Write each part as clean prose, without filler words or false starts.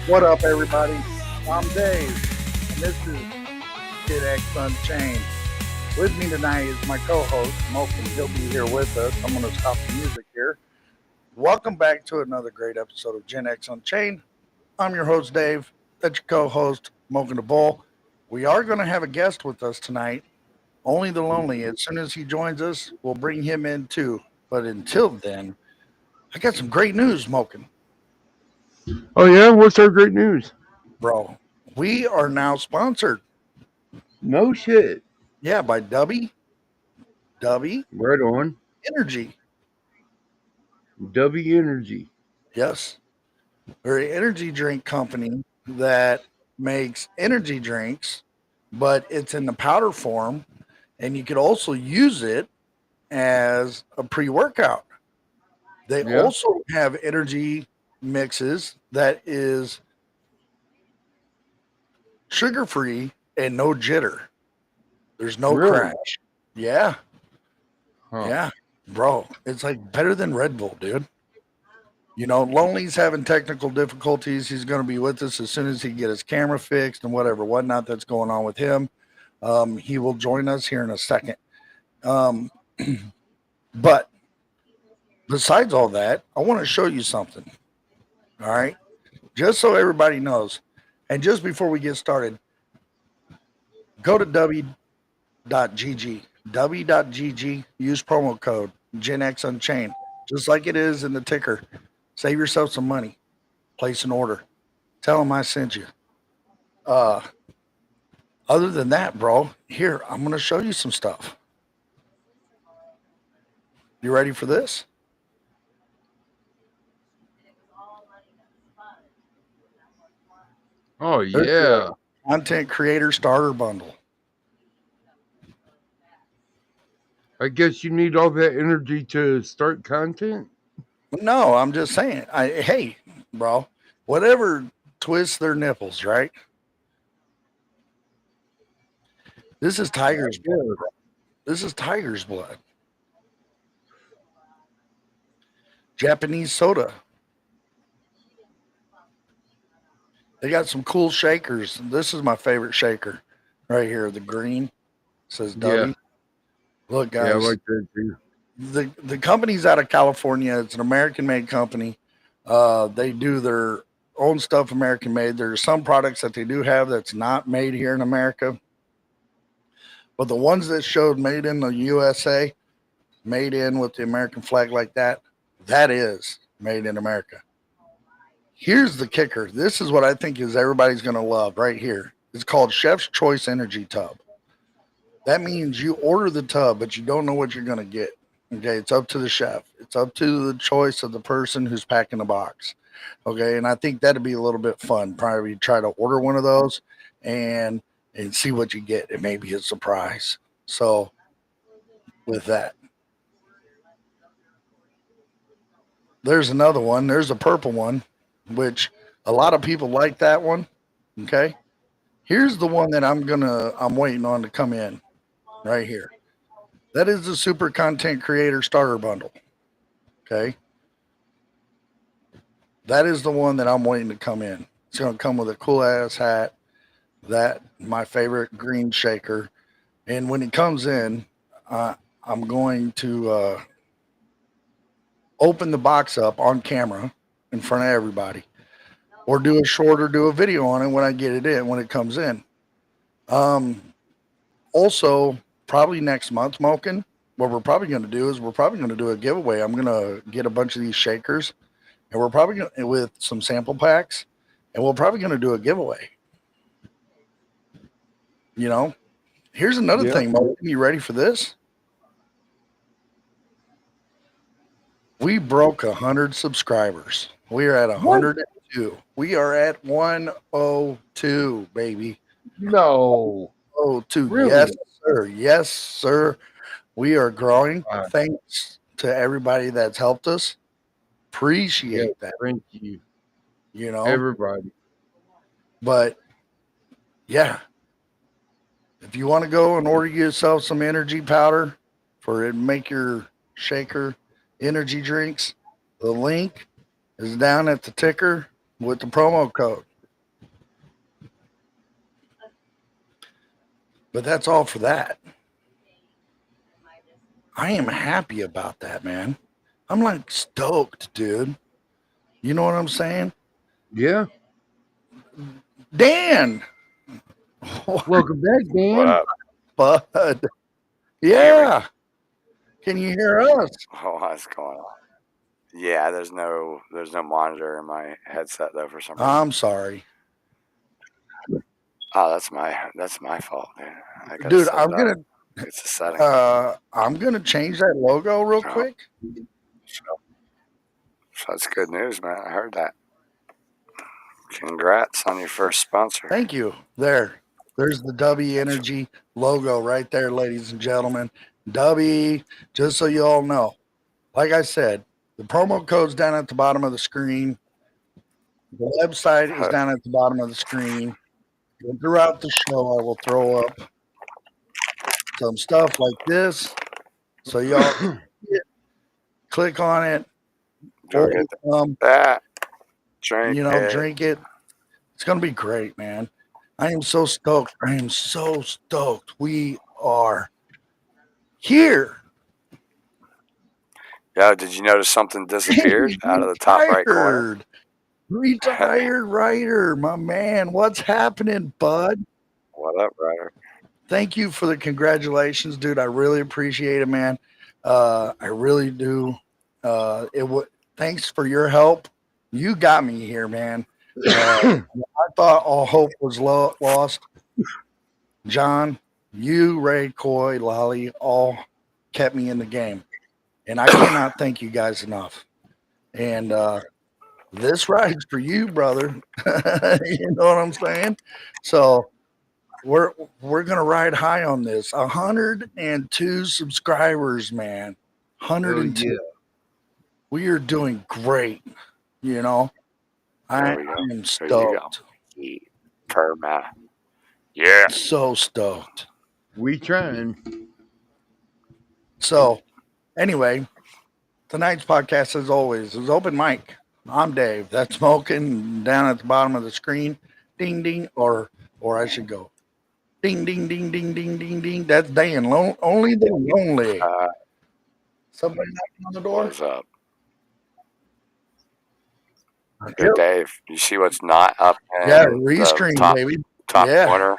What up, everybody? I'm Dave, and this is GenX Unchained. With me tonight is my co-host, Malcolm. He'll be here with us. I'm going to stop the music here. Welcome back to another great episode of Gen X Unchained. I'm your host, Dave. That's your co-host, Malcolm the Bull. We are going to have a guest with us tonight, Only the Lonely. As soon as he joins us, we'll bring him in too. But until then, I got some great news, Malcolm. Oh yeah, what's our great news? Bro, we are now sponsored. No shit. Yeah, by Dubby Right on. Energy. W Energy. Yes, we're an energy drink company that makes energy drinks, but it's in the powder form, and you could also use it as a pre workout. They Yeah, also have energy mixes that is sugar free and no jitter. There's no really? crash. Yeah, Huh. yeah, bro. It's like better than Red Bull, dude. Lonely's having technical difficulties. He's going to be with us as soon as he get his camera fixed and whatever whatnot that's going on with him. He will join us here in a second. Um, but besides all that, I want to show you something. All right, just so everybody knows, and just before we get started, go to w.gg, w.gg. Use promo code GenX Unchained, just like it is in the ticker. Save yourself some money. Place an order. Tell them I sent you. Uh, Other than that, bro, here, I'm going to show you some stuff. You ready for this? Oh There's the yeah. content creator starter bundle. I guess you need all that energy to start content. No, I'm just saying. Hey, bro, whatever twists their nipples, right? This is tiger's blood, Yeah. bro. This is tiger's blood. Japanese soda. They got some cool shakers. This is my favorite shaker right here. The green says Yeah. W. Look, Yeah, I guys, like that too. the company's out of California. It's an American made company. They do their own stuff American made. There's some products that they do have that's not made here in America, but the ones that showed made in the USA, made in with the American flag like that, that is made in America. Here's the kicker. This is what I think is everybody's going to love right here. It's called Chef's Choice Energy Tub. That means you order the tub, but you don't know what you're going to get. Okay, it's up to the chef. It's up to the choice of the person who's packing the box. Okay, and I think that'd be a little bit fun. Probably try to order one of those and and see what you get. It may be a surprise. So with that, there's another one. There's a purple one, which a lot of people like that one. Okay, here's the one that I'm waiting on to come in right here. That is the Super Content Creator Starter Bundle. Okay, that is the one that I'm waiting to come in. It's going to come with a cool ass hat, that my favorite green shaker, and when it comes in, I'm going to open the box up on camera in front of everybody, or do a short or do a video on it when I get it in when it comes in. Um, Also, probably next month, Moken, what we're probably going to do is we're probably going to do a giveaway. I'm going to get a bunch of these shakers, and we're probably going to, with some sample packs, and we're probably going to do a giveaway. You know, here's another Yeah. thing, Moken. You ready for this? We broke 100 subscribers. We are at What? 102. We are at 102, baby. No. 102. Yes, Really? sir. Yes, sir. We are growing. Uh, Thanks to everybody that's helped us. yeah. Appreciate that, Thank you, you know. everybody. But yeah, if you want to go and order yourself some energy powder for it, make your shaker energy drinks, the link is down at the ticker with the promo code. But that's all for that. I am happy about that, man. I'm like stoked, dude. You know what I'm saying? Yeah. Dan, Welcome back, What Dan. up? bud. Can you hear me? Yeah. Can you hear us? Oh, what's going on? Yeah, there's no monitor in my headset though for some reason. I'm sorry. Oh, that's my fault, dude. I gotta Dude, set it up. It's a setting. I'm gonna change that logo real Oh, quick. so, so that's good news, man. I heard that. Congrats on your first sponsor. Thank you. There's the W Energy logo right there, ladies and gentlemen. W, just so you all know. Like I said, the promo code's down at the bottom of the screen. The website is down at the bottom of the screen. And throughout the show, I will throw up some stuff like this. So y'all click on it, Drink order it. some, That. Drink it. drink it. It's gonna be great, man. I am so stoked. I am so stoked. We are here. Yo, did you notice something disappeared out of the top right corner? Retired writer, my man. What's happening, bud? What up, Ryder? Thank you for the congratulations, dude. I really appreciate it, man. I really do. Thanks for your help. You got me here, man. I thought all hope was lost. John, you, Ray, Coy, Lolly, all kept me in the game, and I cannot thank you guys enough. And this ride's for you, brother. You know what I'm saying? So we're gonna ride high on this. 102 subscribers, man. Oh, 102. yeah. We are doing great. You know, I There we go. am There you go. stoked. Perma. Yeah. So stoked. We trying. So anyway, tonight's podcast, as always, is open mic. I'm Dave. That's smoking down at the bottom of the screen. Ding ding, or I should go. Ding ding ding ding ding ding ding. That's Dan. Only the lonely. Somebody knocking on the door. What's up? Hey, Dave, you see what's not up in Yeah, the restream, top baby. top Yeah. corner?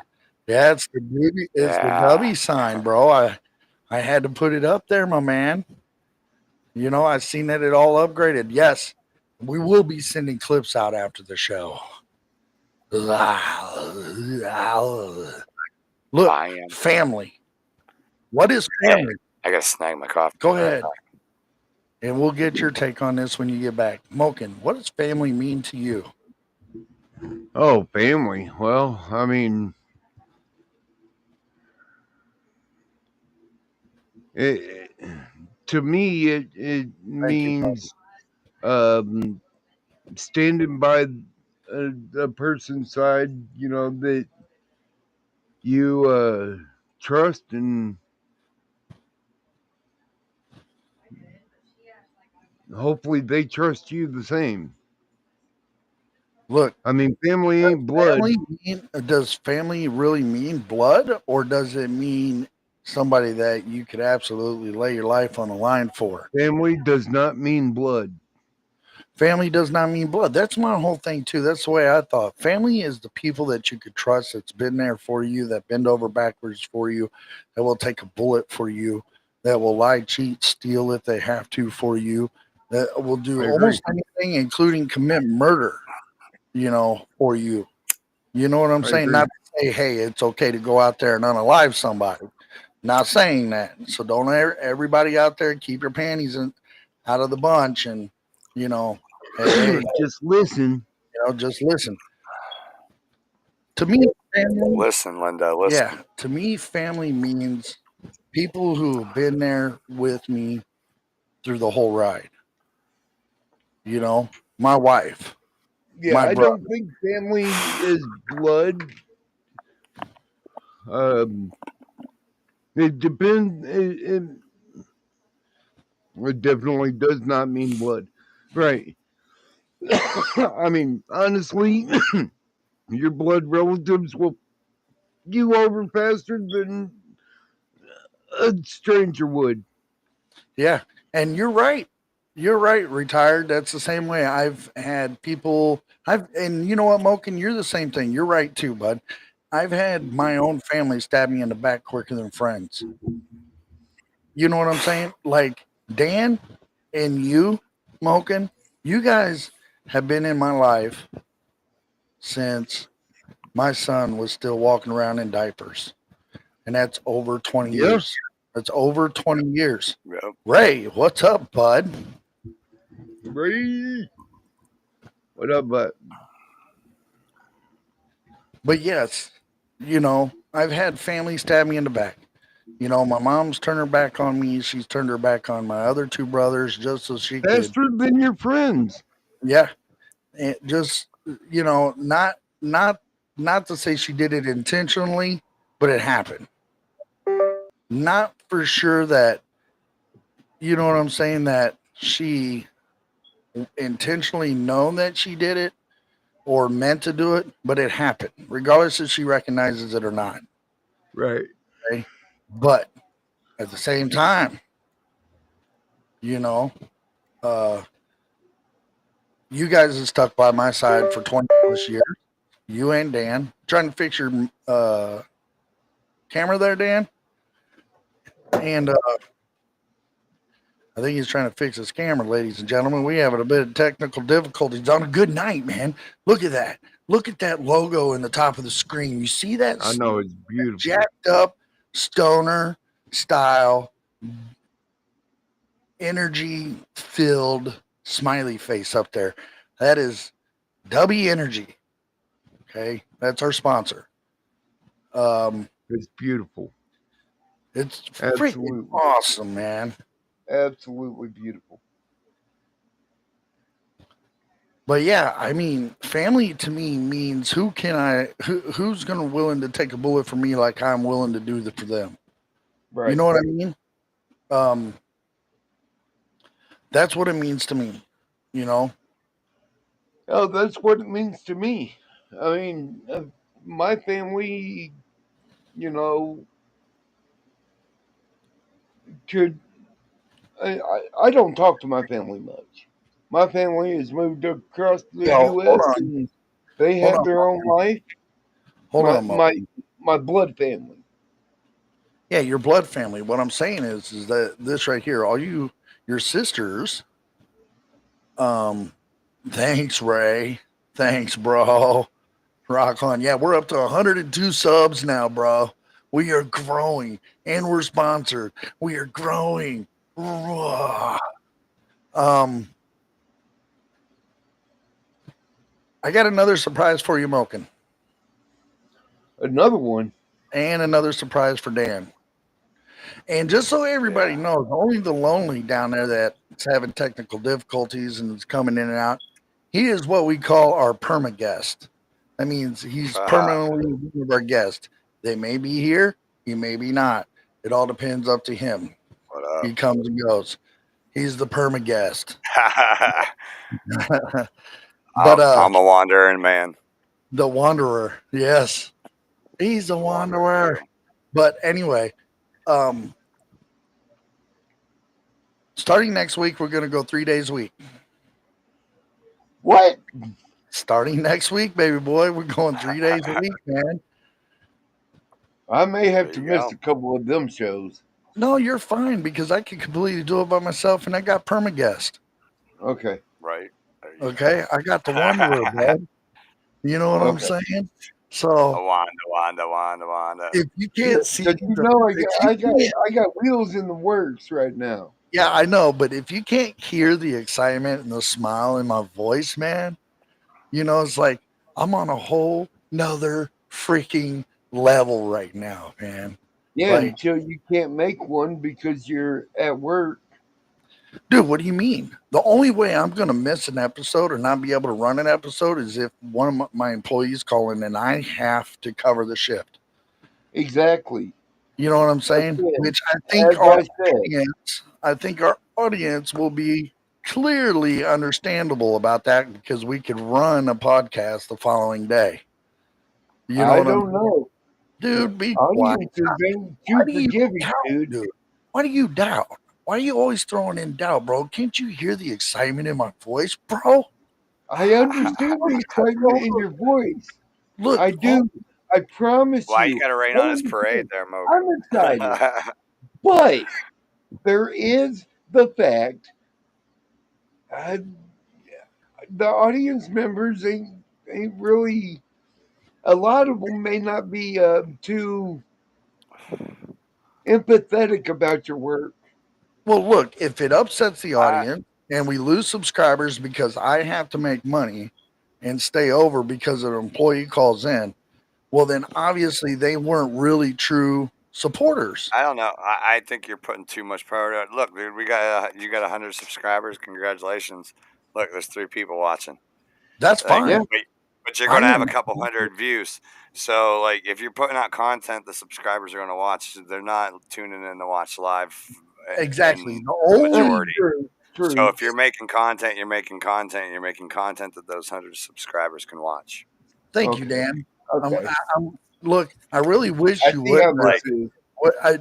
Yeah, it's the baby. It's the Yeah. W sign, bro. I had to put it up there, my man. You know, I seen that it all upgraded. Yes, we will be sending clips out after the show. Look, I am. family. What is family? I gotta snag my coffee. Go ahead. And we'll get your take on this when you get back. Moken, what does family mean to you? Oh, family. Well, I mean, to me, it means standing by a person's side, you know, that you trust, and hopefully they trust you the same. Look, I mean, family ain't blood. Does family really mean blood, or does it mean somebody that you could absolutely lay your life on the line for? Family does not mean blood. Family does not mean blood. That's my whole thing too. That's the way I thought. Family is the people that you could trust, that's been there for you, that bend over backwards for you, that will take a bullet for you, that will lie, cheat, steal if they have to for you, that will do almost anything, including commit murder, you know, for you. You know what I'm saying? Not to say, hey, it's okay to go out there and unalive somebody. Not saying that. So don't everybody out there keep your panties out of the bunch, and you know, hey, just listen. You know, just listen. To me, family. Listen, Linda. Listen. Yeah, to me, family means people who have been there with me through the whole ride. You know, my wife. Yeah, I don't think family is blood. It depends. It definitely does not mean blood, right? I mean, honestly, your blood relatives will you over faster than a stranger would. Yeah. And you're right. You're right, retired. That's the same way. I've had people and you know what, Moken, you're the same thing. You're right too, bud. I've had my own family stab me in the back quicker than friends. You know what I'm saying? Like Dan and you, Moken, you guys have been in my life since my son was still walking around in diapers. And that's over 20 Yeah. years. That's over 20 years. Yep. Ray, what's up, bud? Ray. What up, but But yes, I've had family stab me in the back. My mom's turned her back on me. She's turned her back on my other two brothers just so she could, faster than your friends? yeah, and just not not to say she did it intentionally, but it happened. Not for sure that you know what I'm saying that she intentionally known that she did it or meant to do it, but it happened, regardless if she recognizes it or not. Right. Okay, but at the same time, you know, uh, you guys have stuck by my side for 20 plus years. You and Dan. Trying to fix your camera there, Dan. And I think he's trying to fix his camera, ladies and gentlemen. We having a bit of technical difficulties on a good night, man. Look at that. Look at that logo in the top of the screen. You see that? I know it's beautiful. Jacked up stoner style, energy filled smiley face up there. That is W Energy. Okay, that's our sponsor. It's beautiful. It's freaking Absolutely. awesome, man. Absolutely beautiful. But yeah, I mean, family to me means who's gonna willing to take a bullet for me like I'm willing to do for them. Right. You know what I mean? That's what it means to me. You know, Oh, that's what it means to me. I mean, my family, you know, could. I don't talk to my family much. My family has moved across the yo, hold U.S. on, and they hold have on, their own life. hold My on, Mo. my my blood family. Yeah, your blood family. What I'm saying is that this right here, all your sisters. Um, thanks, Ray. Thanks, bro. Rock on. Yeah, we're up to 102 subs now, bro. We are growing and we're sponsored. We are growing. Um, I got another surprise for you, Moken, Another one. and another surprise for Dan. And just so everybody Yeah. knows, only the lonely down there that's having technical difficulties and is coming in and out, he is what we call our perma guest. That means he's permanently one of our guests. They may be here, he may be not. It all depends up to him. What up? He comes and goes. He's the perma guest. But I'm a wandering man. the wanderer, yes, he's a wanderer. But anyway, um, starting next week, we're going to go 3 days a week. What? Starting next week, baby boy, we're going 3 days a week, man. I may have There to you miss go. a couple of them shows. No, you're fine because I can completely do it by myself, and I got perma guest. Okay. Right. There you Okay, I got the wanderer, bud. You know what I'm Okay. saying? go. So Wanda. if you can't see, Because you know if you I got wheels in the works right now. yeah, I know, but if you can't hear the excitement and the smile in my voice, man, it's like I'm on a whole nother freaking level right now, man. Yeah, Like, until you can't make one because you're at work. dude, what do you mean? The only way I'm going to miss an episode or not be able to run an episode is if one of my employees call in and I have to cover the shift. Exactly. You know what I'm saying? Again, Which as I said, I think our audience will be clearly understandable about that because we could run a podcast the following day. You know I what I'm don't know. Dude, be quiet. Audiences ain't Why too do you forgiving, doubt, dude. dude? Why do you doubt? Why are you always throwing in doubt, bro? Can't you hear the excitement in my voice, bro? I understand the excitement in your voice. Look, I do. I promise Why you you. got to rain I on his parade understand. there, I'm Mogan? excited. But there is the fact uh, the audience members ain't really. A lot of them may not be too empathetic about your work. well, look, if it upsets the I, audience and we lose subscribers because I have to make money and stay over because an employee calls in, well, then obviously they weren't really true supporters. I don't know. I think you're putting too much power to it. Look, dude, you got 100 subscribers. Congratulations. Look, there's 3 people watching. That's Like, Yeah, fine. but you're I going to have a am couple hundred views. So, like, if you're putting out content, the subscribers are going to watch. They're not tuning in to watch live exactly in the only. majority. true, So, true. if you're making content, you're making content, you're making content that those 100 subscribers can watch. Thank you, Okay, Dan. okay. I'm look. I really I wish you see how wouldn't. this Like, is.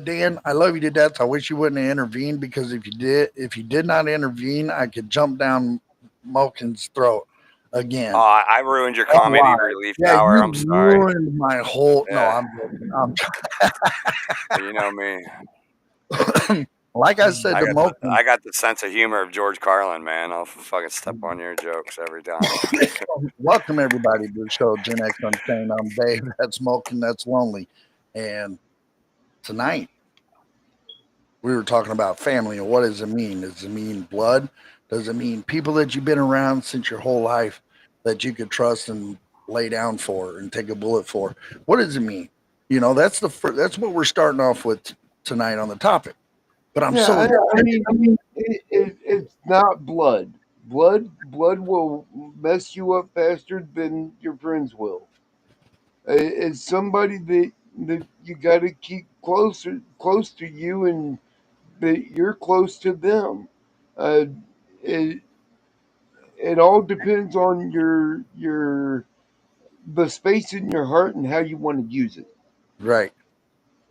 Dan, I love you to death. I wish you wouldn't have intervened because if you did not intervene, I could jump down Malkin's throat oh, again. I ruined your All comedy right. relief Yeah, hour. you I'm sorry. ruined my whole. No, Yeah, I'm joking. you know me. Like I said to Malkin, I got the sense of humor of George Carlin, man. I'll fucking step on your jokes every time. welcome everybody to the show, Gen X Unchained. I'm Dave. That's Malkin. That's Lonely. And tonight we were talking about family and what does it mean? Does it mean blood? Does it mean people that you've been around since your whole life that you could trust and lay down for and take a bullet for? What does it mean? That's that's what we're starting off with tonight on the topic. But I'm Yeah, so I excited. mean, it's not blood. Blood will mess you up faster than your friends will. It's somebody that you got to keep close to you, and that you're close to them. Uh, it it all depends on your the space in your heart and how you want to use it. Right,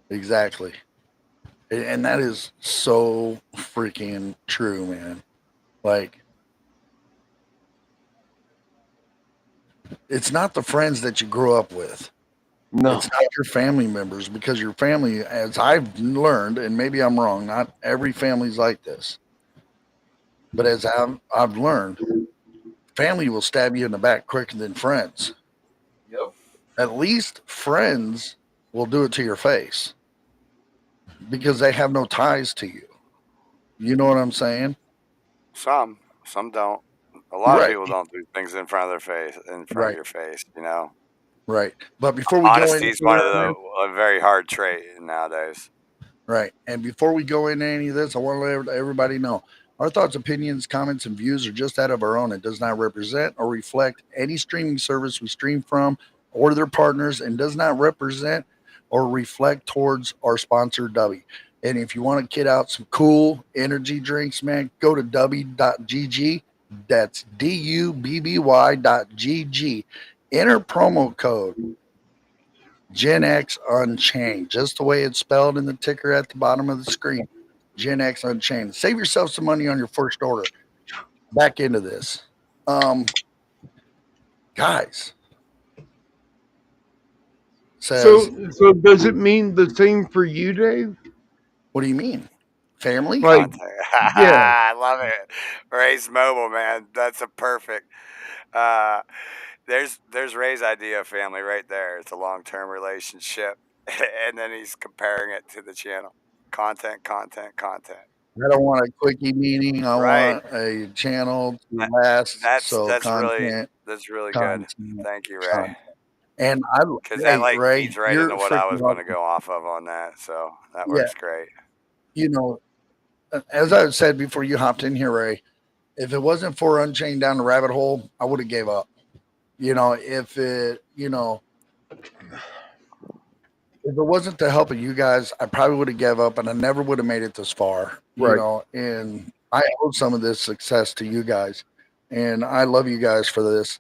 exactly. And that is so freaking true, man. Like, it's not the friends that you grew up with. No, It's not your family members because your family, as I've learned, and maybe I'm wrong, not every family's like this, but as I've learned, family will stab you in the back quicker than friends. yep. At least friends will do it to your face because they have no ties to you. You know what I'm saying? Some don't. A lot of Right, people don't do things in front of their face, in front of right, your face. You know, right. But before we go honesty into is one of that, a very hard trait nowadays. right. And before we go into any of this, I want to let everybody know our thoughts, opinions, comments, and views are just that of our own. It does not represent or reflect any streaming service we stream from or their partners and does not represent or reflect towards our sponsor, Dubby. And if you want to kid out some cool energy drinks, man, go to dubby.gg. That's dubby.gg. Enter promo code GenX Unchained, just the way it's spelled in the ticker at the bottom of the screen. GenX Unchained. Save yourself some money on your first order. Back into this. Um, guys, says, So does it mean the same for you, Dave? what do you mean? Family? Like, Content. yeah. I love it. Ray's mobile, man. That's a perfect. Uh, there's Ray's idea of family right there. It's a long term relationship, and then he's comparing it to the channel. Content, content, content. I don't want a quickie meeting. I Right. want a channel to That, last. that's So that's really content, that's really good. content, Thank you, Ray. content. And I, Because that hey, like Ray, feeds right you're into what I freaking was going to welcome. go off of on that. So that Yeah, works great. you know, as I said before you hopped in here, Ray, if it wasn't for Unchained Down the Rabbit Hole, I would have gave up. If it, if it wasn't to help of you guys, I probably would have gave up and I never would have made it this far, Right. and I owe some of this success to you guys. And I love you guys for this.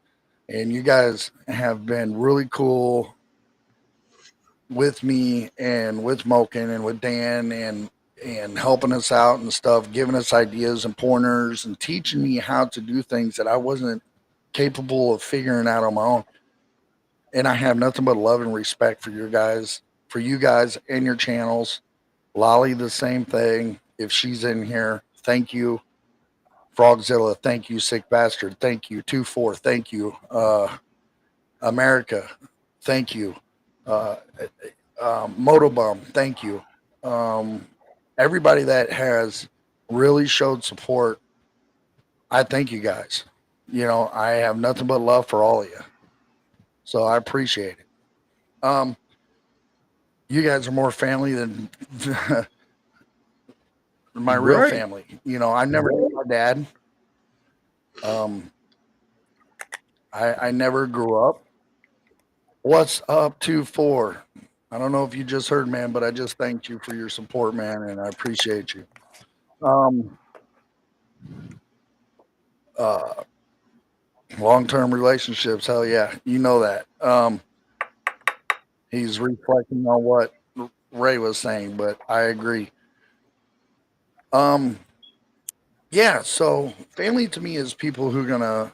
And you guys have been really cool, with me and with Moken and with Dan and helping us out and stuff, giving us ideas and pointers and teaching me how to do things that I wasn't capable of figuring out on my own. And I have nothing but love and respect for you guys and your channels. Lolly, the same thing. If she's in here, thank you. Frogzilla, thank you. Sick Bastard, thank you. 2-4, thank you. America, thank you. Uh, Motobum, thank you. Um, Everybody that has really showed support, I thank you guys. You know, I have nothing but love for all of you. So I appreciate it. Um, you guys are more family than my real Right. family. You know, I never knew my dad. Um, I never grew up. What's up, 2-4? I don't know if you just heard, man, but I just thanked you for your support, man, and I appreciate you. Um, uh, Long-term relationships, hell yeah, you know that. He's reflecting on what Ray was saying, but I agree. Um, yeah, so family to me is people who are gonna,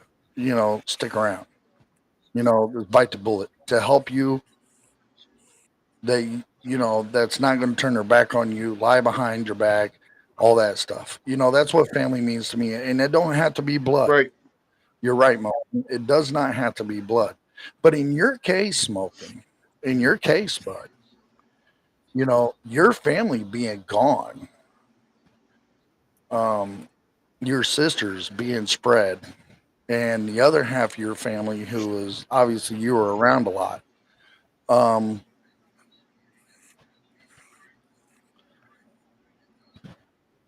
stick around, bite the bullet to help you. They, that's not going to turn their back on you, lie behind your back, all that stuff. That's what family means to me, and it don't have to be blood. Right. You're right, Mo. It does not have to be blood, but in your case, Smoking, in your case, bud, your family being gone, um, your sisters being spread, and the other half of your family who was obviously you were around a lot. Um,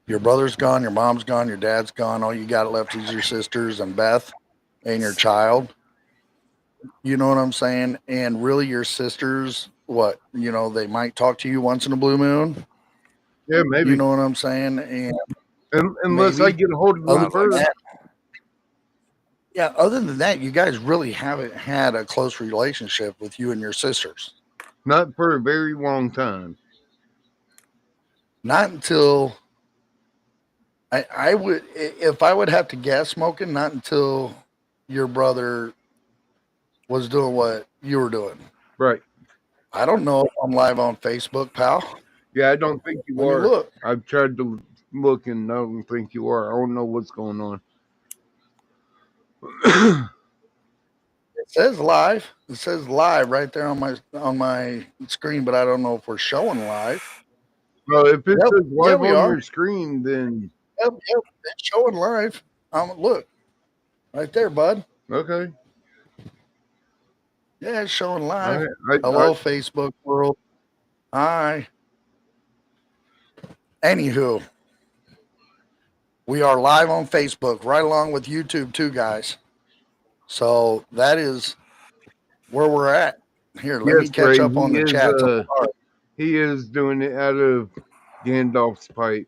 your brother's gone, your mom's gone, your dad's gone. All you got left is your sisters and Beth and your child. You know what I'm saying? And really, your sisters, what, they might talk to you once in a blue moon. Yeah, You maybe. know what I'm saying? And Unless I maybe get a hold of other them Sounds like than first. that, yeah, other than that, you guys really haven't had a close relationship with you and your sisters. Not for a very long time. Not until I would, if I would have to guess, Smoking, not until your brother was doing what you were doing. Right. I don't know if I'm live on Facebook, pal. Yeah, I don't think you Let me are. look. I've tried to look and I don't think you are. I don't know what's going on. It says live. It says live right there on my screen, but I don't know if we're showing live. Well, if it Yep, says yeah, live we on are. your screen, then Yep, it's showing live. Look right there, bud. okay. Yeah, it's showing I, live. I Hello, Facebook world. Hi. Anywho, we are live on Facebook, right along with YouTube too, guys. So that is where we're at. Here, let me yes, catch Ray. up on the chats. He is doing it out of Gandalf's pipe.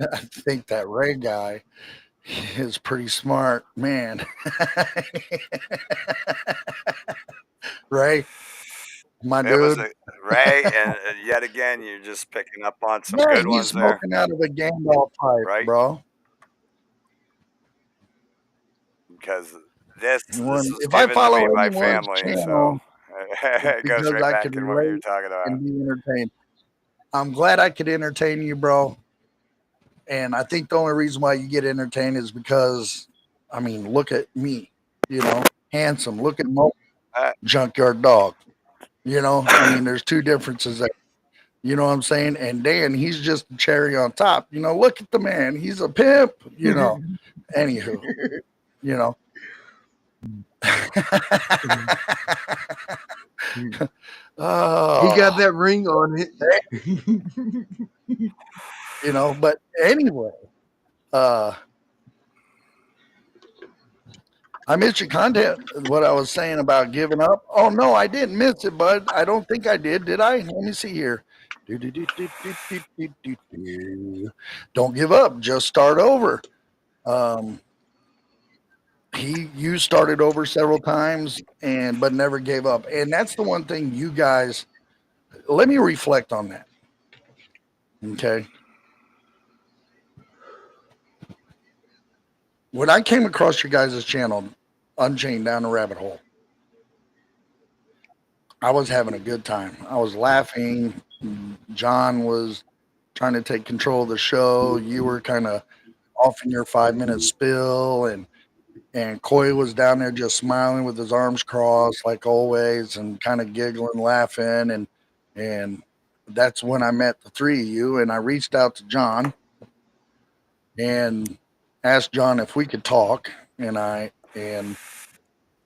I think that Ray guy is pretty smart, man. Ray, my it was dude. a Ray, and yet again, you're just picking up on some Yeah, good he's ones there, smoking out of a Gandalf pipe, right? bro. Because this was If I given to follow me by anyone's family, so channel, it's it goes because right I back can in what you're relate talking about. and be entertained. I'm glad I could entertain you, bro. And I think the only reason why you get entertained is because, I mean, look at me, handsome. Look at Mo, Uh, junkyard dog. I mean, there's two differences there. You know what I'm saying? And Dan, he's just a cherry on top. Look at the man. He's a pimp. Anywho, you know. He got Oh, that ring on it. but anyway, uh, I missed your content. What I was saying about giving up. Oh no, I didn't miss it, bud. I don't think I did. Did I? Let me see here. Don't give up. Just start over. Um, you started over several times but never gave up. And that's the one thing you guys, let me reflect on that. Okay. When I came across your guys' channel, Unchained Down the Rabbit Hole, I was having a good time. I was laughing. John was trying to take control of the show. You were kind of off in your 5 minute spill, and Coy was down there just smiling with his arms crossed like always, and kind of giggling, laughing, and that's when I met the three of you. And I reached out to John and asked John if we could talk, and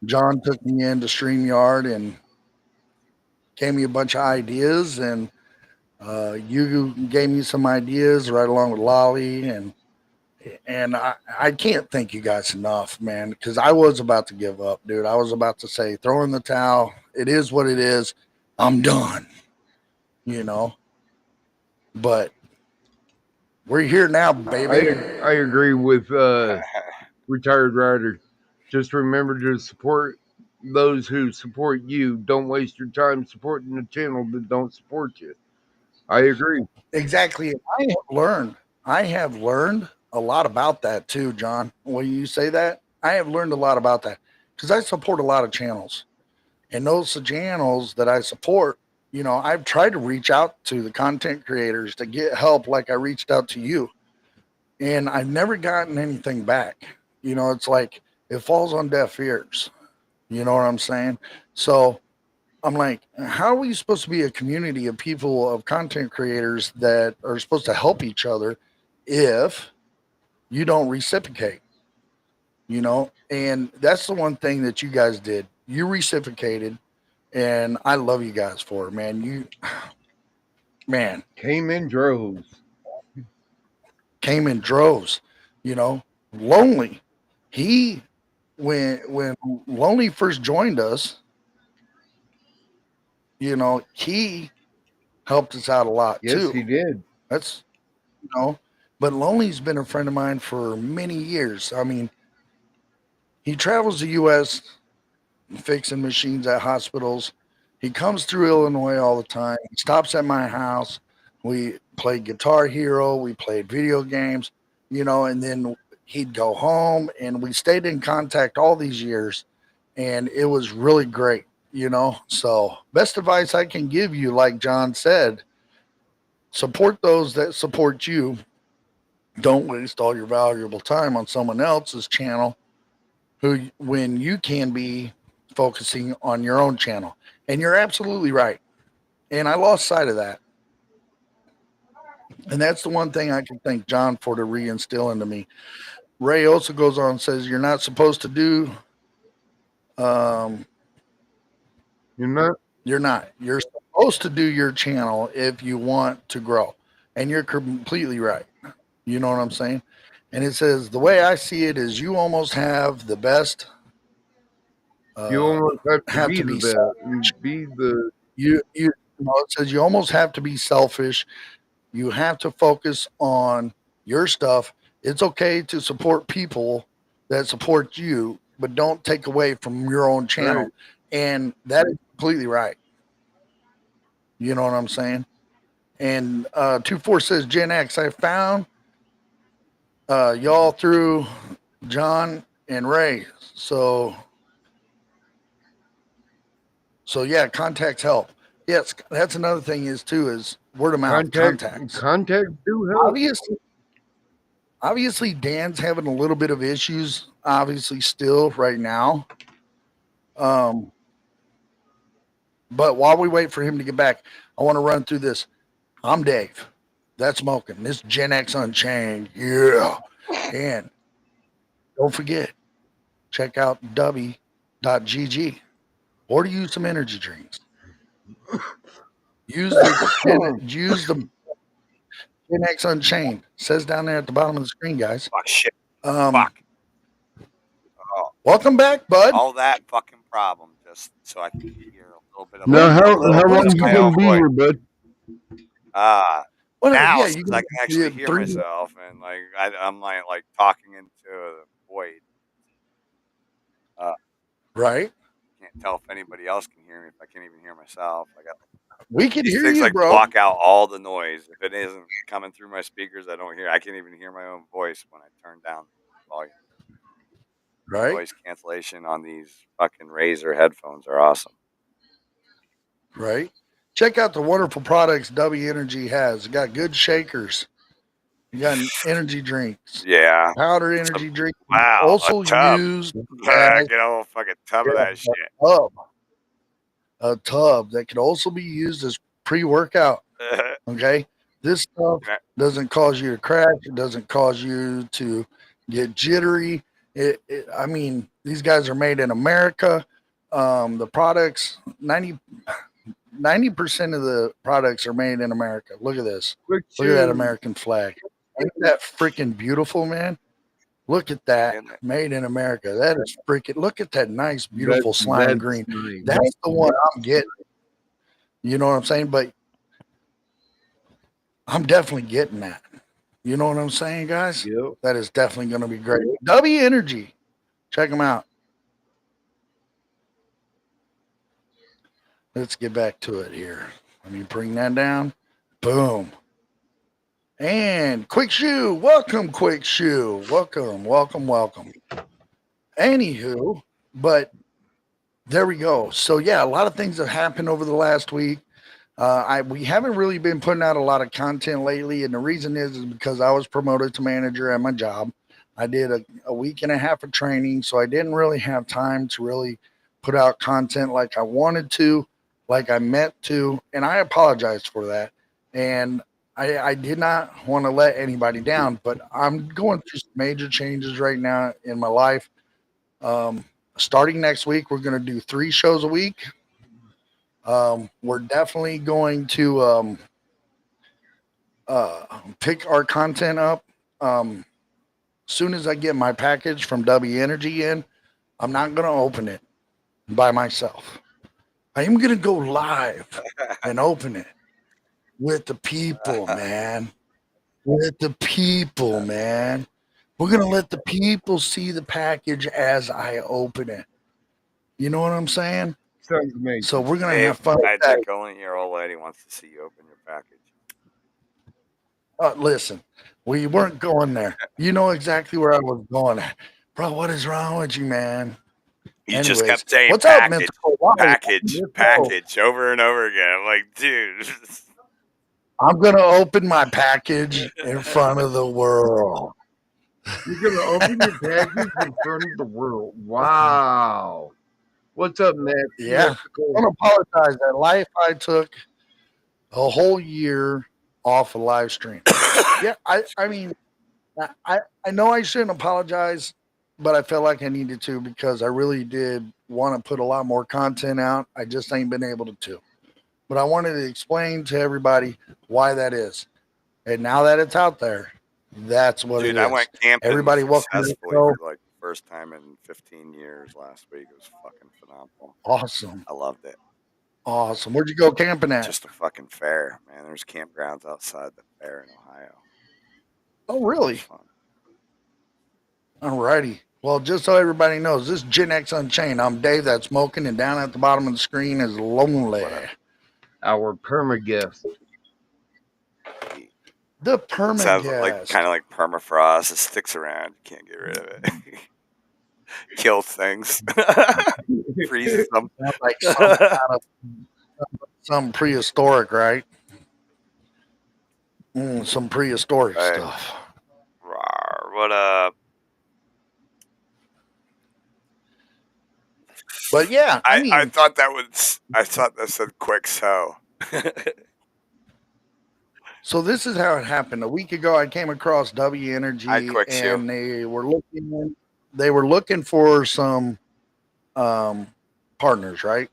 John took me into StreamYard and gave me a bunch of ideas, and you gave me some ideas right along with Lolly, and I can't thank you guys enough, man, because I was about to give up, dude. I was about to say, throw in the towel. It is what it is. I'm done, you know. But we're here now, baby. I agree with Retired Rider. Just remember to support those who support you. Don't waste your time supporting the channel that don't support you. I agree. Exactly. I have learned a lot about that too, John. When you say that, I have learned a lot about that because I support a lot of channels. And those channels that I support, I've tried to reach out to the content creators to get help like I reached out to you. And I've never gotten anything back. It's like it falls on deaf ears. You know what I'm saying? So I'm like, how are we supposed to be a community of people, of content creators that are supposed to help each other if you don't reciprocate? And that's the one thing that you guys did. You reciprocated, and I love you guys for it, man. Man, Came in droves. came in droves, you know, Lonely. He, when Lonely first joined us, he helped us out a lot Yes, too. he did. That's, you know, but Lonely's been a friend of mine for many years. I mean, he travels the U.S. fixing machines at hospitals. He comes through Illinois all the time. He stops at my house. We played Guitar Hero. We played video games, and then he'd go home, and we stayed in contact all these years, and it was really great. So, best advice I can give you, like John said, support those that support you. Don't waste all your valuable time on someone else's channel when you can be focusing on your own channel. And you're absolutely right. And I lost sight of that. And that's the one thing I can thank John for to reinstill into me. Ray also goes on and says, you're not supposed to do, um, You're not. you're not. You're supposed to do your channel if you want to grow. And you're completely right. You know what I'm saying? And it says, the way I see it is you almost have the best, You almost have to have be to the be best. Be the. it says you almost have to be selfish. You have to focus on your stuff. It's okay to support people that support you, but don't take away from your own channel. Right. And that is completely right. You know what I'm saying? And 24 says Gen X. I found y'all through John and Ray. So yeah, contacts help. Yes, that's another thing is word of mouth contacts. Contact do help. Obviously Dan's having a little bit of issues, obviously still right now. Um, but while we wait for him to get back, I want to run through this. I'm Dave. That's Smoking. This Gen X Unchained. Yeah. And don't forget, check out W.GG. Order you some energy drinks. Use the Gen X Unchained. It says down there at the bottom of the screen, guys. Fuck shit. Um, Fuck. Oh, Welcome back, bud. all that fucking problem just so I can hear a little bit of Now, how What long is you going my gonna own be voice. here, bud? Now Yeah, since you I can can actually hear 3 myself and like I'm like talking into a void. Right? Can't tell if anybody else can hear me if I can't even hear myself. I got We can these hear things you, like bro. block out all the noise. If it isn't coming through my speakers, I don't hear. I can't even hear my own voice when I turn down volume. Right? Noise cancellation on these fucking Razer headphones are awesome. Right? Check out the wonderful products W Energy has. It got good shakers. You got energy drinks, Yeah. powder energy drink, Wow. A also tub. used as Get a whole fucking tub of that shit. a tub that can also be used as pre-workout. Okay, this stuff doesn't cause you to crash. It doesn't cause you to get jittery. I mean, these guys are made in America. The products 90% of the products are made in America. Look at this. Quick Look at that shoe. American flag. Ain't that freaking beautiful, man? Look at that. Isn't it? Made in America. That is freaking. Look at that nice, beautiful That's slime green. nice. That's the one I'm getting. You know what I'm saying? But I'm definitely getting that. You know what I'm saying, guys? Yep. That is definitely going to be great. W Energy. Check them out. Let's get back to it here. Let me bring that down. Boom. And Quick Shoe. Welcome, Quick Shoe. Welcome, welcome, welcome. Anywho, but there we go. So, yeah, a lot of things have happened over the last week. We haven't really been putting out a lot of content lately, and the reason is because I was promoted to manager at my job. I did a week and a half of training, so I didn't really have time to really put out content like I wanted to, like I meant to, and I apologize for that. And I did not want to let anybody down, but I'm going through some major changes right now in my life. Starting next week, we're going to do 3 shows a week. We're definitely going to pick our content up. Soon as I get my package from W Energy in, I'm not going to open it by myself. I am going to go live and open it with the people, man. With the people, man. We're going to let the people see the package as I open it. You know what I'm saying? Sounds amazing. So we're going to Dave, have fun I with that. think only your old lady wants to see you open your package. Listen, we weren't going there. You know exactly where I was going at. Bro, what is wrong with you, man? You Anyways, just kept saying what's up, package, Mythical? Why? package, Mythical. package over and over again. I'm like, dude. I'm going to open my package in front of the world. You're gonna open your package in front of the world. Wow. What's up, Matt? Yeah. I want to apologize. That life I took a whole year off a live stream. Yeah, I mean, I know I shouldn't apologize, but I felt like I needed to because I really did want to put a lot more content out. I just ain't been able to. But I wanted to explain to everybody why that is. And now that it's out there, that's what Dude, it is. I went camping Everybody welcome to the successfully show. for like the first time in 15 years last week. It was fucking phenomenal. Awesome. I loved it. Awesome. Where'd you go camping at? Just a fucking fair, man. There's campgrounds outside the fair in Ohio. Oh, It really? was fun. All righty. Well, just so everybody knows, this is GenX Unchained. I'm Dave, that's smoking, and down at the bottom of the screen is Lonely. Our perma-guest. The Sounds like perma-guest. kind of like permafrost. It sticks around. You can't get rid of it. Kills things. Freezes them. Sounds like some kind of some prehistoric, right? Some prehistoric Right. stuff. Rawr, what up? But yeah, I mean, I thought that said quick so. so this is how it happened. A week ago, I came across W Energy, I quick shoe. and they were looking for some partners, right?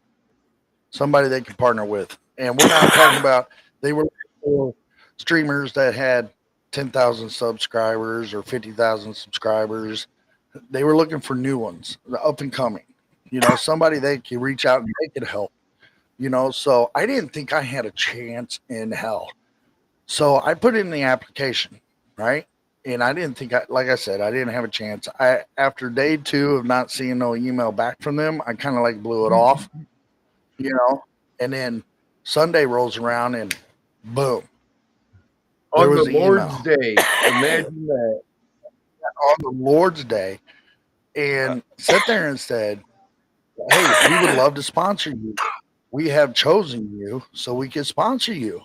Somebody they can partner with, and we're not talking about they were looking for streamers that had 10,000 subscribers or 50,000 subscribers. They were looking for new ones, up and coming. You know, somebody they could reach out and they could help. You know, so I didn't think I had a chance in hell. So I put in the application, right? and I didn't think, like I said, I didn't have a chance. After day 2 of not seeing no email back from them, I kind of like blew it off, you know. And then Sunday rolls around, and boom, there On the was an Lord's email Day. Imagine that. on the Lord's Day, and sat there and said, "Hey, we would love to sponsor you. We have chosen you so we can sponsor you."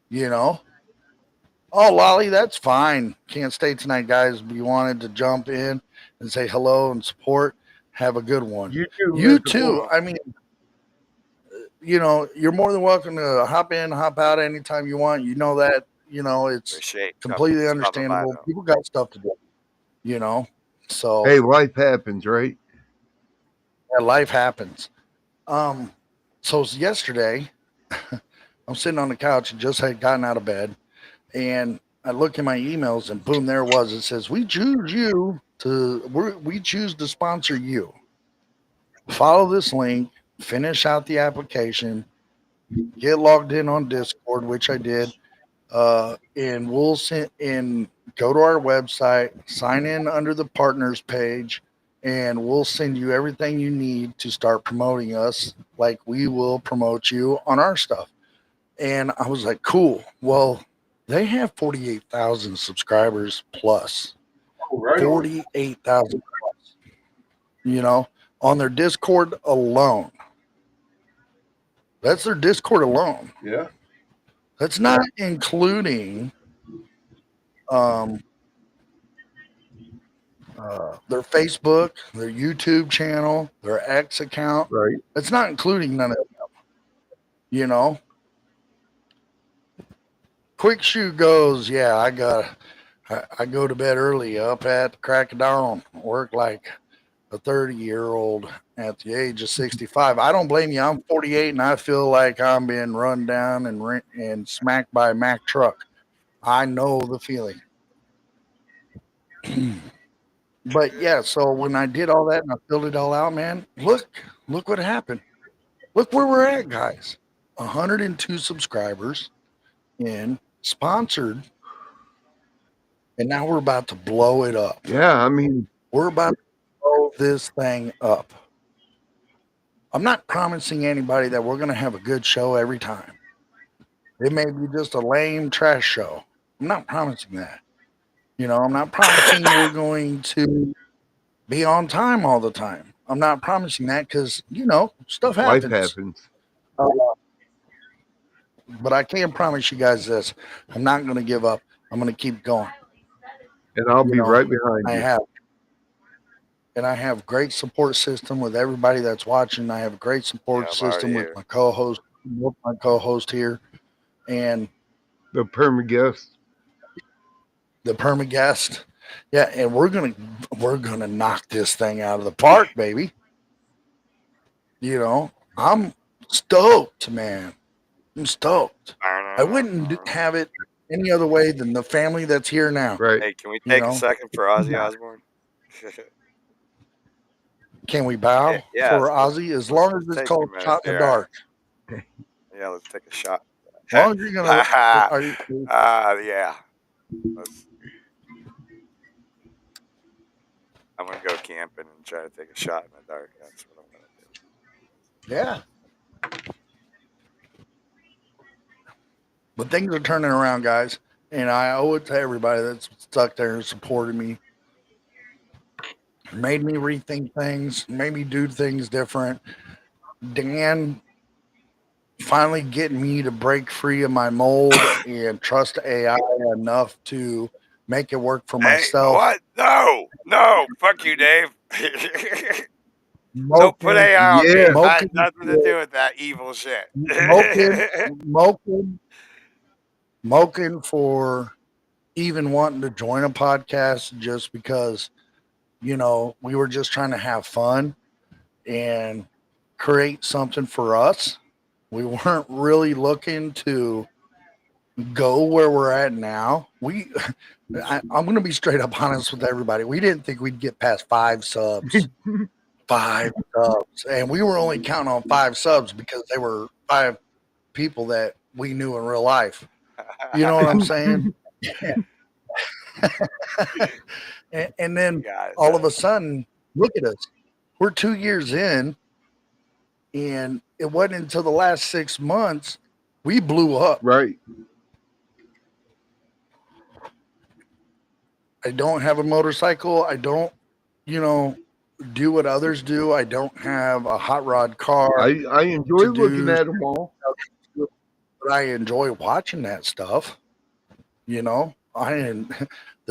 You know, oh, Lolly, that's fine. Can't stay tonight, guys. We wanted to jump in and say hello and support. Have a good one. You too, You Mr. too. Wolf. I mean, you're more than welcome to hop in, hop out anytime you want. You know that. It's Appreciate completely stopping by, understandable. though. People got stuff to do. You know, so Hey, life happens, right? yeah, life happens. So yesterday, I'm sitting on the couch and just had gotten out of bed, and I look in my emails, and boom, there it was. It says, we choose to sponsor you. Follow this link, finish out the application, get logged in on Discord, which I did, and we'll send and go to our website, sign in under the partners page, and we'll send you everything you need to start promoting us like we will promote you on our stuff. And I was like, cool. Well, they have 48,000 subscribers plus. Right. 48,000 plus, on their Discord alone. That's their Discord alone. Yeah. That's not including their Facebook, their YouTube channel, their X account. Right. It's not including none of them. Quick Shoe goes, yeah, I go to bed early, up at the crack of dawn, work like a 30-year-old at the age of 65. I don't blame you. I'm 48 and I feel like I'm being run down and smacked by a Mack truck. I know the feeling. But yeah, so when I did all that and I filled it all out, man, look what happened. Look where we're at, guys. 102 subscribers and sponsored, and now we're about to blow it up. Yeah, I mean, We're about to blow this thing up. I'm not promising anybody that we're going to have a good show every time. It may be just a lame trash show. I'm not promising that. I'm not promising we're going to be on time all the time. I'm not promising that because, stuff life happens. happens. But I can promise you guys this. I'm not going to give up. I'm going to keep going. And I'll be right behind I you. have. And I have great support system with everybody that's watching. I have a great support system with my co-host, here, and the perma-guest. Yeah, and we're gonna knock this thing out of the park, baby. I'm stoked, man. I'm stoked. I wouldn't have it any other way than the family that's here now. Right. Hey, can we take a second for Ozzy Osbourne? Can we bow for Ozzy? As long as it's called Shot in the Dark. Yeah, let's take a shot. As long as you're gonna. Yeah. I'm gonna go camping and try to take a shot in the dark. That's what I'm gonna Yeah. do. But things are turning around, guys, and I owe it to everybody that's stuck there and supported me. Made me rethink things, made me do things different. Dan finally getting me to break free of my mold and trust AI enough to make it work for myself. What? No. Fuck you, Dave. Don't put AI on me. I had nothing to do with that evil shit. Moking for even wanting to join a podcast just because, we were just trying to have fun and create something for us. We weren't really looking to go where we're at now. I'm going to be straight up honest with everybody. We didn't think we'd get past 5 subs. 5 subs. And we were only counting on 5 subs because they were 5 people that we knew in real life. You know what I'm saying? And then Got it. all of a sudden, look at us. We're 2 years in, and it wasn't until the last 6 months we blew up. Right. I don't have a motorcycle. I don't, you know, do what others do. I don't have a hot rod car I enjoy to looking do, at them all. but I enjoy watching that stuff. The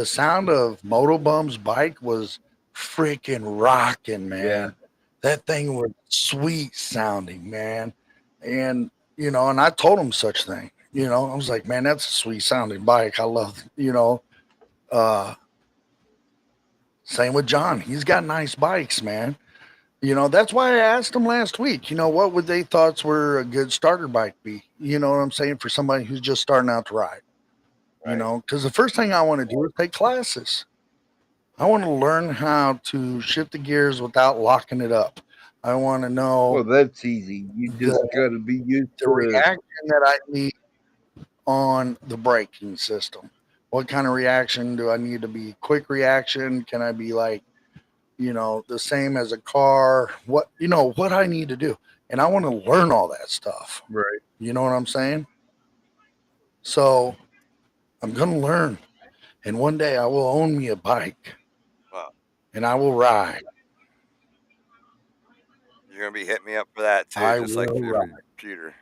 sound of Motobum's bike was freaking rocking, man. Yeah. That thing was sweet sounding, man. And and I told him such thing. I was like, man, that's a sweet sounding bike. I love, uh same with John. He's got nice bikes, man. That's why I asked him last week, what would they thoughts were a good starter bike be? You know what I'm saying? For somebody who's just starting out to ride. Right. Because the first thing I want to do is take classes. I want to learn how to shift the gears without locking it up. I want to know Well, that's easy. You just got to be used the to reaction that I need on the braking system. What kind of reaction do I need to be? Quick reaction? Can I be like, the same as a car? What I need to do. And I want to learn all that stuff. right. You know what I'm saying? So I'm going to learn. And one day I will own me a bike Well, and I will ride. you're gonna be hitting me up for that too, I just like will the ride. computer.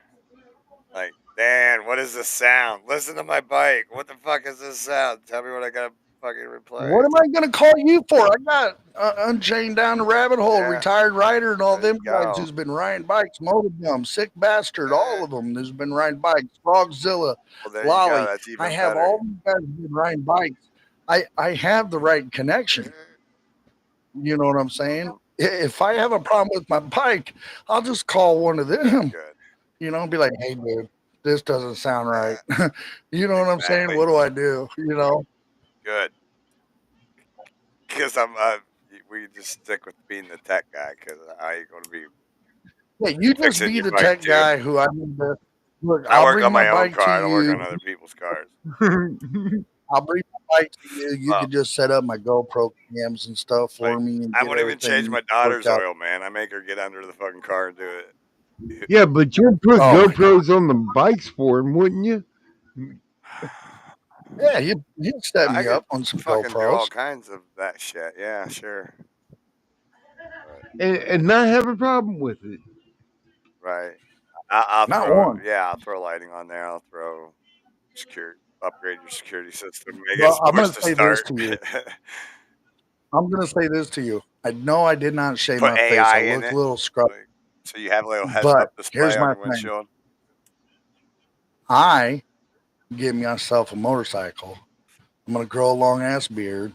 Like, Dan, what is this sound? Listen to my bike. What the fuck is this sound? Tell me what I gotta fucking replace. What am I going to call you for? I got Unchained Down the Rabbit Hole, Yeah. Retired Rider, and all There them you guys go. who's been riding bikes, Motorgum, Sick Bastard, all of them who's been riding bikes, Frogzilla, Well, there you Lolly. go. That's I even have better. all these guys who've been riding bikes. I have the right connection. You know what I'm saying? If I have a problem with my bike, I'll just call one of them, Good. and be like, hey, dude, this doesn't sound right. You know what I'm saying? Exactly. What do I do? Good. Because we just stick with being the tech guy because I ain't gonna be Yeah, you just fixing be your the bike tech too. guy who I need to look. I I'll work bring on my my own bike car. I to don't work you. on other people's cars. I'll bring my bike to you. You Well, can just set up my GoPro cams and stuff for like, me and I get won't even change everything my worked daughter's out. oil, man. I make her get under the fucking car and do it. Yeah, but you'd put Oh my God. GoPros on the bikes for him, wouldn't you? Yeah, you set I me could up on some fucking do all GoPros. kinds of that shit. Yeah, sure. And not have a problem with it. Right. I'll Not throw one. I'll throw lighting on there. I'll throw upgrade your security system, make it Well, I'm push going to to say this start. to you. I'm going to say this to you. I know I did not shave Put my face. I AI in look a it, little scrubbed. like, so you have a little heads But up here's display on my your thing. windshield. I get myself a motorcycle. I'm going to grow a long ass beard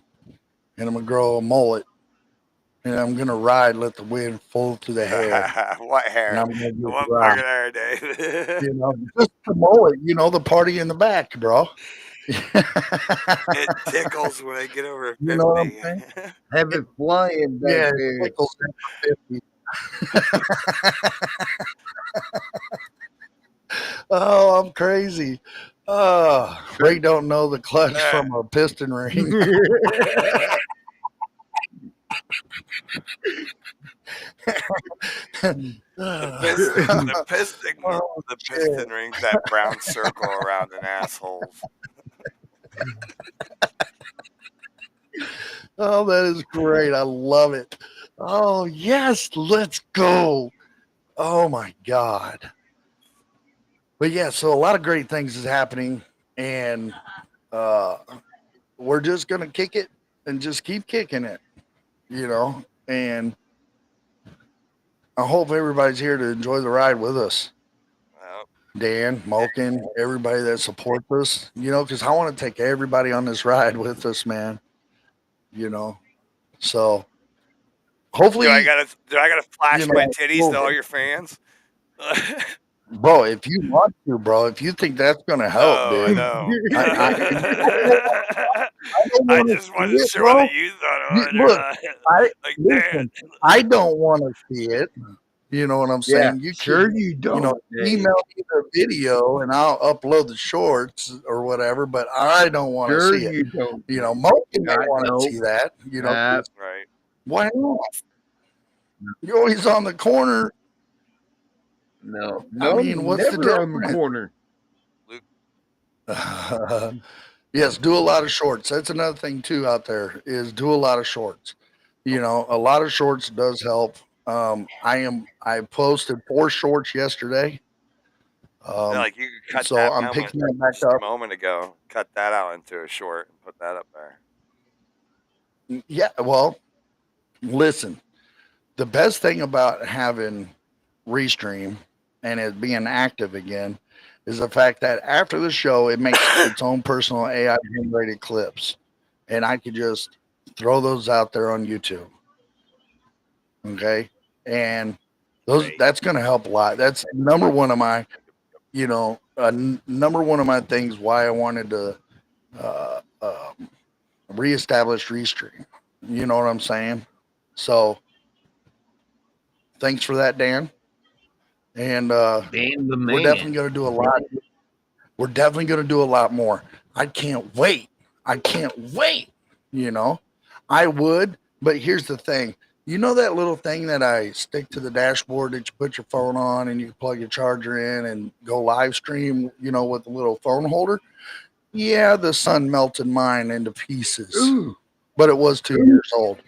and I'm going to grow a mullet and I'm going to ride, let the wind flow through the hair. What And hair? I'm going to just What ride. fucking hair, Dave? Just the mullet, the party in the back, bro. It tickles when I get over You know what I'm 50. saying? Have it flying back Yeah, there. it tickles after 50. Oh, I'm crazy. Ray don't know the clutch from a piston ring. The Oh, piston shit. rings that brown circle around an asshole. Oh, that is great. I love it. Oh, yes, let's go. Oh my God. But yeah, so a lot of great things is happening, and uh we're just gonna kick it and just keep kicking it, and I hope everybody's here to enjoy the ride with us. Well, Dan, Malkin, everybody that supports us, because I want to take everybody on this ride with us, man. So hopefully, do I gotta flash my titties to well, all your fans? bro, if you want to, bro, if you think that's gonna help, Oh, I dude, know. I don't I want to just see wasn't it, sure bro. whether you thought about it or Look, not. I Like, listen. Dan. I don't want to see it. You know what I'm Yeah, saying? You sure could, you don't, Dave. email me the video and I'll upload the shorts or whatever, but I don't want to Sure see it. you don't, Dave. Moken may want to No. see that. 'Cause Right. why not? You're always on the corner. No, I mean, what's the never on the difference? corner. Luke, Yes, do a lot of shorts. That's another thing too out there is do a lot of shorts. A lot of shorts does help. I posted 4 shorts yesterday. like you could cut So that I'm moment picking that back just a up. moment ago. Cut that out into a short and put that up there. Yeah, well, listen. The best thing about having Restream and it being active again is the fact that after the show, it makes its own personal AI generated clips, and I could just throw those out there on YouTube. Okay, and Right. that's going to help a lot. That's number one of my, number one of my things why I wanted to uh, reestablish Restream. You know what I'm saying? So thanks for that, Dan. And Dan the we're definitely man. going to do a lot. We're definitely going to do a lot more. I can't wait. I can't wait. You know, I would, but here's the thing. You know that little thing that I stick to the dashboard that you put your phone on and you plug your charger in and go live stream, with the little phone holder? Yeah, the sun melted mine into pieces, Ooh, but it was 2 years old.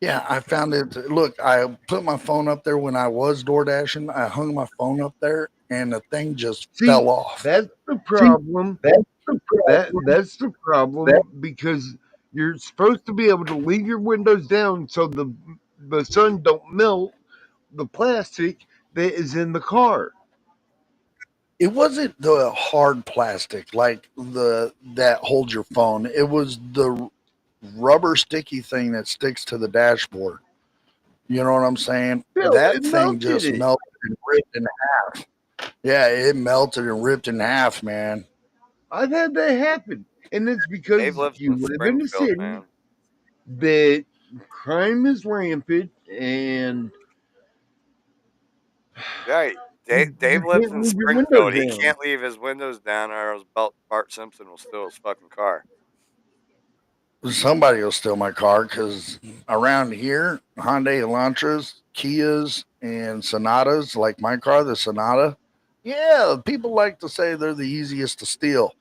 Yeah, I found it. Look, I put my phone up there when I was door dashing. I hung my phone up there and the thing just see, fell off. that's the problem. That's the problem because you're supposed to be able to leave your windows down so the sun don't melt the plastic that is in the car. It wasn't the hard plastic like the that holds your phone. It was the rubber sticky thing that sticks to the dashboard. You know what I'm saying? Still, That it thing melted just it. melted and ripped in half. Yeah, it melted and ripped in half, man. I've had that happen, and it's Dave because lives you in live in a Springfield, city man. that crime is rampant, and Yeah, you Dave lives can't in leave your windows Springfield. He down. can't leave his windows down, or else Bart Simpson will steal his fucking car. Somebody will steal my car because around here, Hyundai Elantras, Kias, and Sonatas, like my car, the Sonata, yeah, people like to say they're the easiest to steal.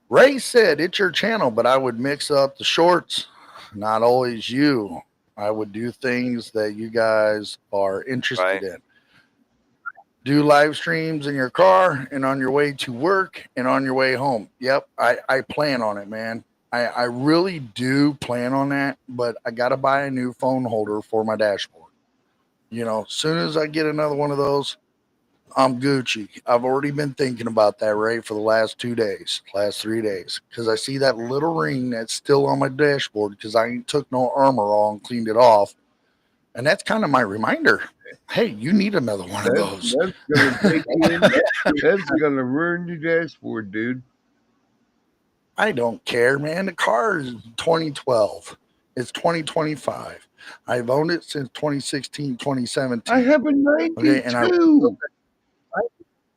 Ray said it's your channel, but I would mix up the shorts. Not always you. I would do things that you guys are interested Right. in. Do live streams in your car and on your way to work and on your way home. Yep, I plan on it, man. I really do plan on that, but I got to buy a new phone holder for my dashboard. Soon as I get another one of those, I'm Gucci. I've already been thinking about that, Ray, for the last 2 days, last 3 days, because I see that little ring that's still on my dashboard because I ain't took no armor all and cleaned it off. And that's kind of my reminder. Hey, you need another one of those. That's gonna take you in. That's gonna ruin your dashboard, dude. I don't care, man. The car is 2012. It's 2025. I've owned it since 2016, 2017. I have a Okay, and '92.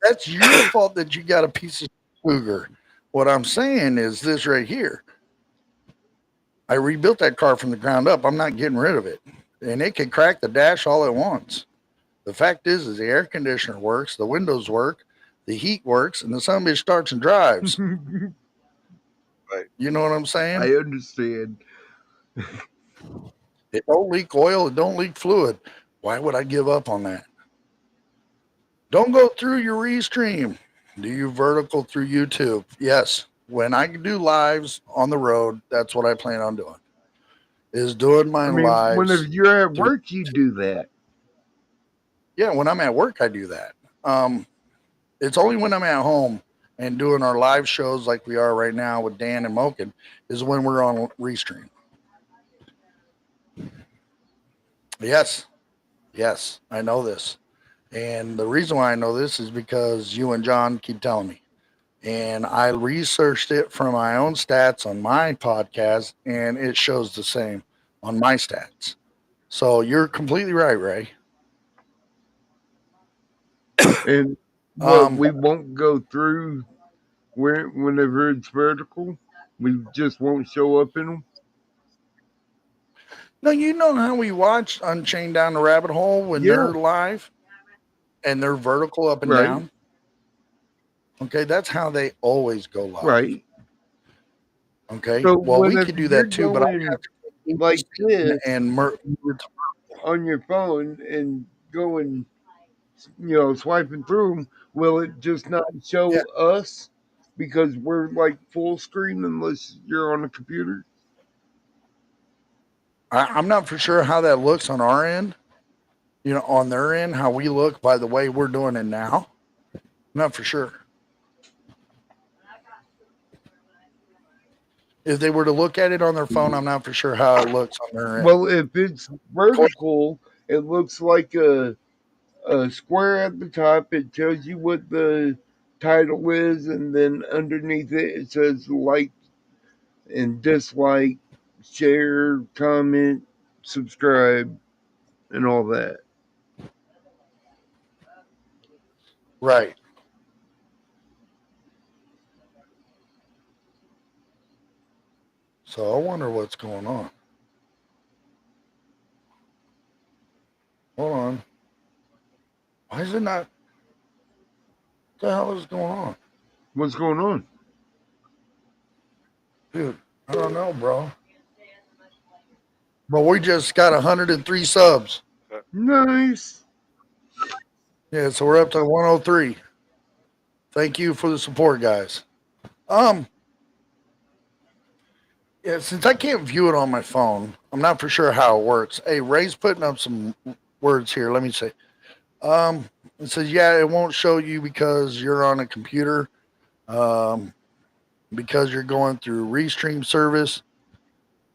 that's your fault that you got a piece of cougar. What I'm saying is this right here. I rebuilt that car from the ground up. I'm not getting rid of it. And it can crack the dash all it wants. The fact is the air conditioner works, the windows work, the heat works, and the son bitch starts and drives. Right. You know what I'm saying? I understand. It don't leak oil, it don't leak fluid. Why would I give up on that? Don't go through your restream. Do you vertical through YouTube? Yes. When I do lives on the road, that's what I plan on doing. Is doing my I mean, whenever lives you're at through. work, you do that. Yeah, when I'm at work, I do that. It's only when I'm at home and doing our live shows like we are right now with Dan and Moken is when we're on restream. Yes, yes, I know this. And the reason why I know this is because you and John keep telling me. And I researched it from my own stats on my podcast, and it shows the same on my stats. So you're completely right, Ray. And what, Um, we won't go through whenever it's vertical? We just won't show up in them? no, you know how we watch Unchained Down the Rabbit Hole when Yeah, they're live and they're vertical up and right, down? Okay, that's how they always go live. right. Okay, So well, we whenever could do you're that too, but I going have to take like this and on your phone and going, swiping through them, will it just not yeah, show us because we're like full screen unless you're on a computer? I'm not for sure how that looks on our end. On their end, how we look by the way we're doing it now. Not for sure. If they were to look at it on their phone, I'm not for sure how it looks on their end. Well, if it's Of course, vertical, it looks like a square at the top. It tells you what the title is, and then underneath it says like and dislike, share, comment, subscribe, and all that. right. So I wonder what's going on. Hold on. Why is it not? What the hell is going on? What's going on? Dude, I don't know, bro. But we just got 103 subs. Nice. Yeah, so we're up to 103. Thank you for the support, guys. Um, yeah, since I can't view it on my phone, I'm not for sure how it works. Hey, Ray's putting up some words here. Let me say. Um, it says, yeah, it won't show you because you're on a computer. Um, because you're going through restream service,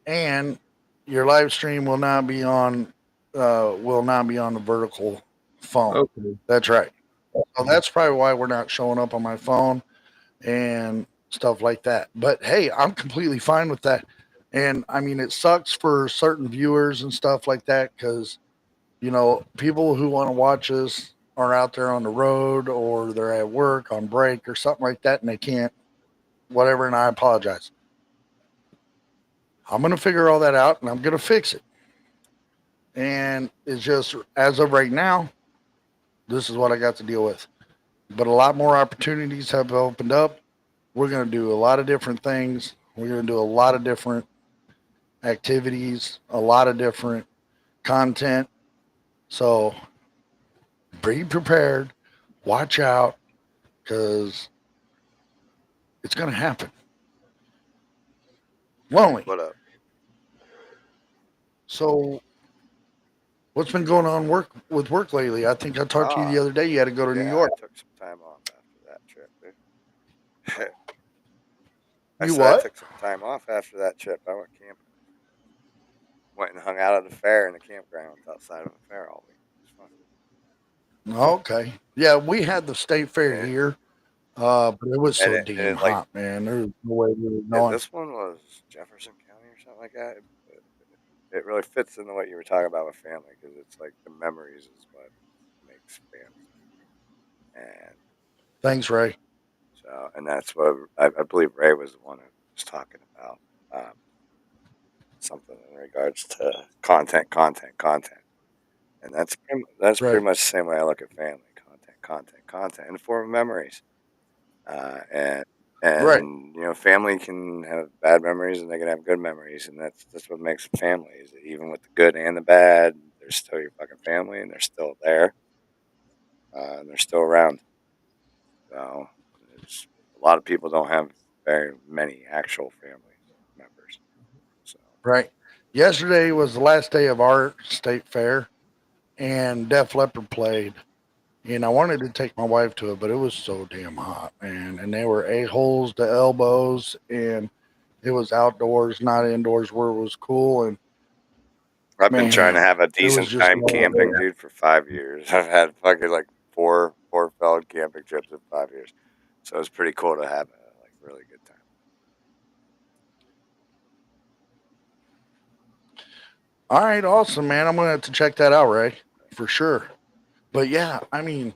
and your live stream will not be on the vertical phone. Okay. That's right. So that's probably why we're not showing up on my phone and stuff like that. But hey, I'm completely fine with that. And I mean, it sucks for certain viewers and stuff like that because, people who want to watch us are out there on the road or they're at work on break or something like that and they can't, whatever. And I apologize. I'm going to figure all that out and I'm going to fix it. And it's just, as of right now, this is what I got to deal with. But a lot more opportunities have opened up. We're going to do a lot of different things. We're going to do a lot of different activities, a lot of different content. So be prepared, watch out, because it's going to happen. Lonely. What up? So what's been going on with work lately? I think I talked to you Ah, the other day. You had to go to New yeah, I York. took some time off after that trip, dude. I You said I what? took some time off after that trip. I went camping. Went and hung out at the fair in the campgrounds outside of the fair all week. It was Okay. Yeah, we had the state fair fun. here, but it was And so it, and damn it like hot, man. There was no way we were yeah, going. this one was Jefferson County or something like that. It really fits into what you were talking about with family because it's like the memories is what makes family, and Thanks, Ray. so and that's what I believe Ray was the one who was talking about um, something in regards to content, and that's pretty Right, much the same way I look at family content in the form of memories. And right, family can have bad memories and they can have good memories, and that's what makes a family. Is that even with the good and the bad, they're still your fucking family, and they're still there, and they're still around. So it's, a lot of people don't have very many actual family members. So right. Yesterday was the last day of our state fair, and Def Leppard played. And I wanted to take my wife to it, but it was so damn hot, man. And they were a-holes to elbows, and it was outdoors, not indoors, where it was cool. And I've been trying to man, have a there was decent just time no way. camping, dude, for 5 years. I've had fucking like four failed camping trips in 5 years. So it's pretty cool to have a like really good time. All right, awesome, man. I'm gonna have to check that out, Ray, for sure. But yeah, I mean,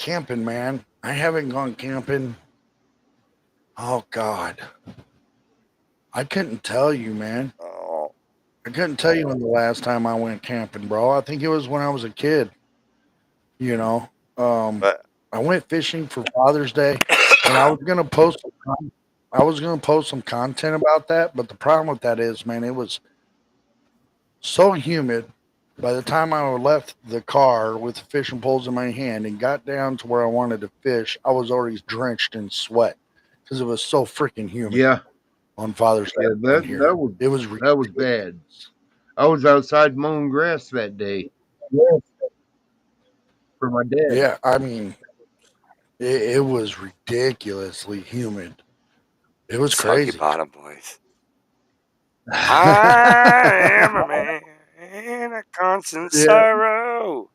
camping, man. I haven't gone camping. Oh God, I couldn't tell you, man. Oh, I couldn't tell you when the last time I went camping, bro. I think it was when I was a kid. You know, um, but I went fishing for Father's Day, and I was gonna post some content about that. But the problem with that is, man, it was so humid. By the time I left the car with the fishing poles in my hand and got down to where I wanted to fish, I was already drenched in sweat because it was so freaking humid Yeah, on Father's Day yeah, around here. It was that was bad. I was outside mowing grass that day ridiculous. for my dad. Yeah, I mean, it was ridiculously humid. It was Soggy crazy. Bottom Boys. I am a man in a constant Yeah. sorrow.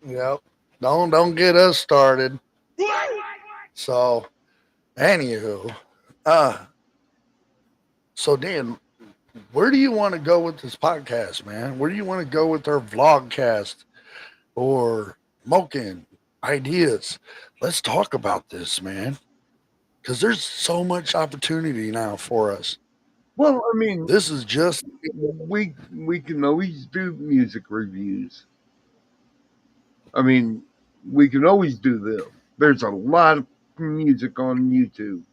Yep. Don't get us started. So, anywho, uh, so Dan, where do you want to go with this podcast, man? Where do you want to go with our vlogcast or smoking ideas? Let's talk about this, man, because there's so much opportunity now for us. Well, I mean, This is just we can always do music reviews. I mean, we can always do them. There's a lot of music on YouTube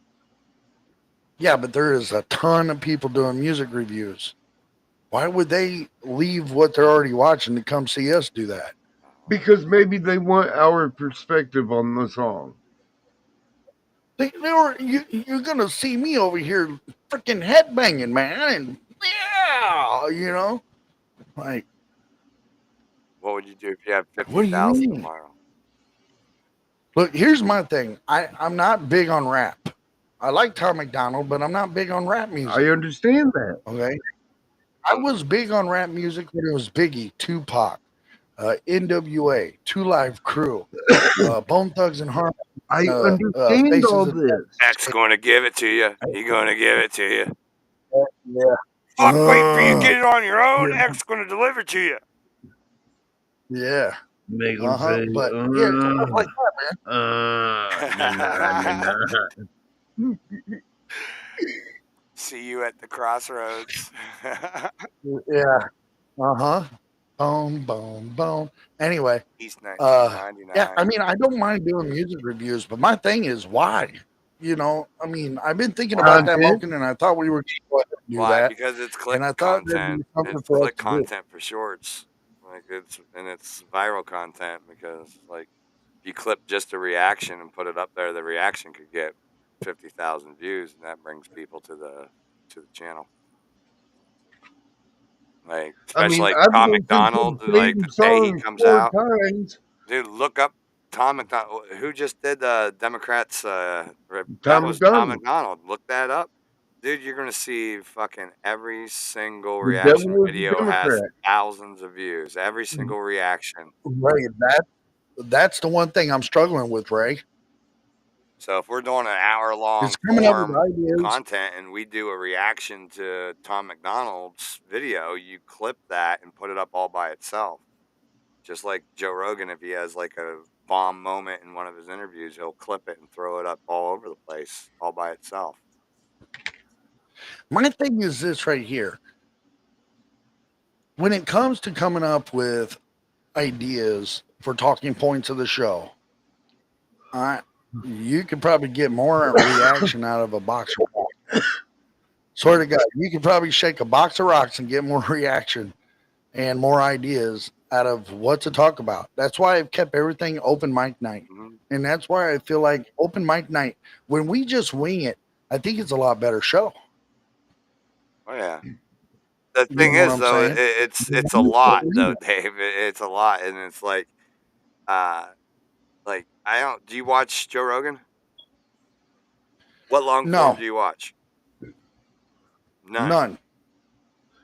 yeah, but there is a ton of people doing music reviews. Why would they leave what they're already watching to come see us do that? because maybe they want our perspective on the song. You're gonna see me over here freaking headbanging, man, and yeah, like What would you do if you had what do you 50,000 mean? tomorrow? Look, here's my thing. I'm not big on rap. I like Tom McDonald, but I'm not big on rap I music. understand that. Okay, I was big on rap music when it was Biggie, Tupac, NWA, Two Live Crew, Bone Thugs and Harmony, I understand Faces all of this. X going to give it to you. He going to give it to you. yeah. Fuck, wait for you to Uh, get it on your own. yeah, X going to deliver to you. yeah, Make them say, but yeah, stuff like that, man. See you at the crossroads. Yeah. Uh-huh. Boom, boom, boom. Anyway, East yeah, 1999. I mean, I don't mind doing music reviews, but my thing is why? I mean, I've been thinking about that, content. Moken, and I thought we were going to go ahead and do Why? that. Because it's click And I thought there'd content. be something It's for us click to do. content for shorts. Like it's viral content because like if you clip just a reaction and put it up there, the reaction could get 50,000 views, and that brings people to the channel. Like I especially mean, like I've Tom listened to McDonald, the like same the day he song comes 4 out, times. dude. Look up Tom McDonald. Who just did the Democrats? That Tom was Tom McDonald. McDonald. Look that up. Dude, you're gonna see fucking every single The reaction devil is a video has Democrat. thousands of views. Every single reaction. Ray, that's the one thing I'm struggling with, Ray. So if we're doing an hour long It's coming up with form ideas. content and we do a reaction to Tom McDonald's video, you clip that and put it up all by itself. Just like Joe Rogan, if he has like a bomb moment in one of his interviews, he'll clip it and throw it up all over the place, all by itself. My thing is this right here. When it comes to coming up with ideas for talking points of the show, you could probably get more reaction out of a box of rocks. Swear to God, you could probably shake a box of rocks and get more reaction and more ideas out of what to talk about. That's why I've kept everything open mic night. Mm-hmm. And that's why I feel like open mic night, when we just wing it, I think it's a lot better show. Oh yeah. The You thing know what is, I'm though, saying? it's a lot, though, Dave. It's a lot, and it's uh, like I don't. Do you watch Joe Rogan? What long form No, do you watch? None. none.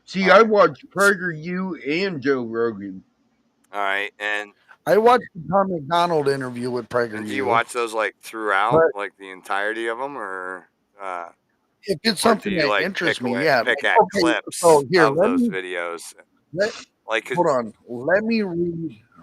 See, All I right. watched PragerU and Joe Rogan. All right, I watched the Tom McDonald interview with and do you PragerU, watch those like throughout, but like the entirety of them, uh, if it's or do something you that like interests me, yeah. pick Like, at okay, so clips here, of those videos? let Like, 'cause hold on. Let me read.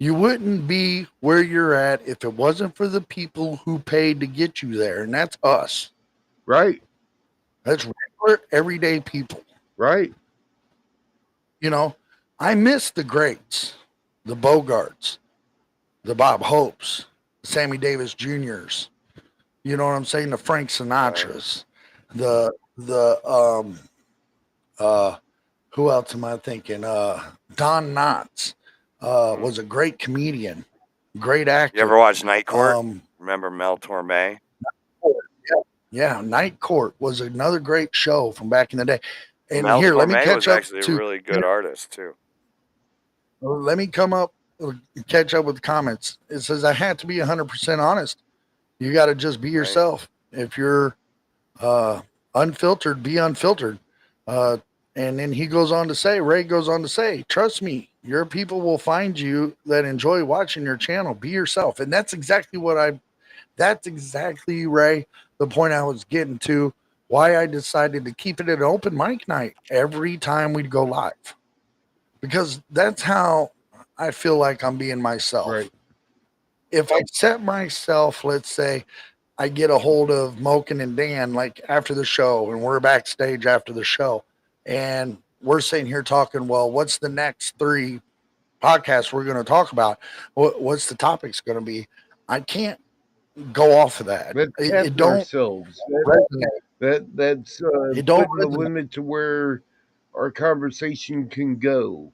You wouldn't be where you're at if it wasn't for the people who paid to get you there, and that's us. Right. That's regular, everyday people. Right. You know, I miss the greats, the Bogarts, the Bob Hopes, Sammy Davis Juniors. You know what I'm saying? The Frank Right. Sinatras, the uh who else am I thinking? Don Knotts Mm. was a great comedian, great You ever actor. watch Night Court? Um, Remember Mel Torme? yeah, Night Court was another great show from back in the day. And Mel here, let me Torme was catch up actually a to really good artist too. let me come up catch up with the comments. It says I have to be 100% honest. You got to just be Right. yourself. If you're uh, unfiltered, be unfiltered. Uh, and then he goes on to say, Ray goes on to say, trust me, your people will find you that enjoy watching your channel. Be yourself. And that's exactly, Ray, the point I was getting to, why I decided to keep it an open mic night every time we'd go live. Because that's how I feel like I'm being myself. Right. If I set myself, let's say, I get a hold of Moken and Dan like after the show, and we're backstage after the show, and we're sitting here talking. Well, what's the next three podcasts we're going to talk about? What's the topics going to be? I can't go off of that. Let's It cap don't ourselves. resonate. That's It don't putting a resonate. limit to where our conversation can go.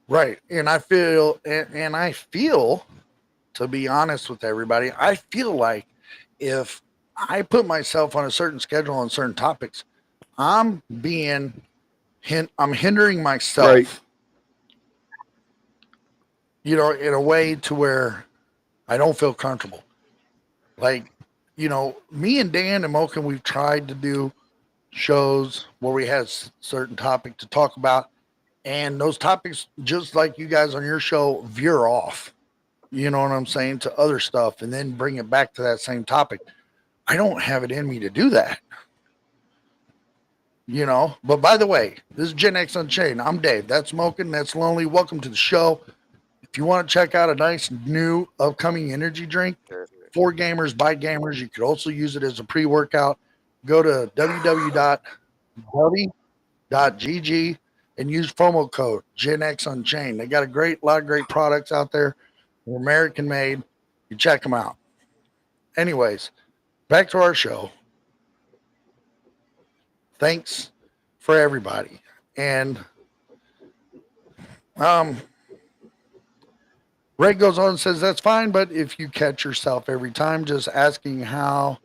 Right, and I feel, to be honest with everybody, I feel like if I put myself on a certain schedule on certain topics, I'm being I'm hindering Right. myself, in a way to where I don't feel comfortable. Like, me and Dan and Moken, we've tried to do shows where we had certain topic to talk about, and those topics, just like you guys on your show, veer off. You know what I'm saying, to other stuff, and then bring it back to that same topic. I don't have it in me to do that. But by the way, this is Gen X Unchained. I'm Dave. That's Moken. That's Lonely. Welcome to the show. If you want to check out a nice new upcoming energy drink Sure. for gamers by gamers, you could also use it as a pre workout. Go to www.gg and use promo code GenX Unchained. They got lot of great products out there. They're American made. You check them out. Anyways, back to our show. Thanks for everybody. And um, Ray goes on and says, that's fine, but if you catch yourself every time just asking how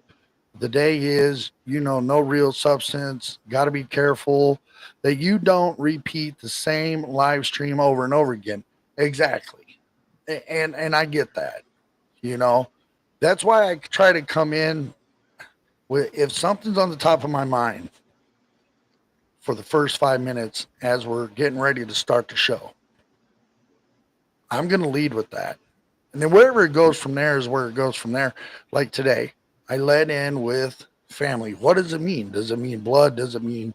the day is, no real substance, got to be careful that you don't repeat the same live stream over and over again. Exactly. And I get that, you know. That's why I try to come in with, if something's on the top of my mind, for the first 5 minutes as we're getting ready to start the show, I'm going to lead with that. And then wherever it goes from there is where it goes from there. Like today, I led in with family. What does it mean? Does it mean blood? Does it mean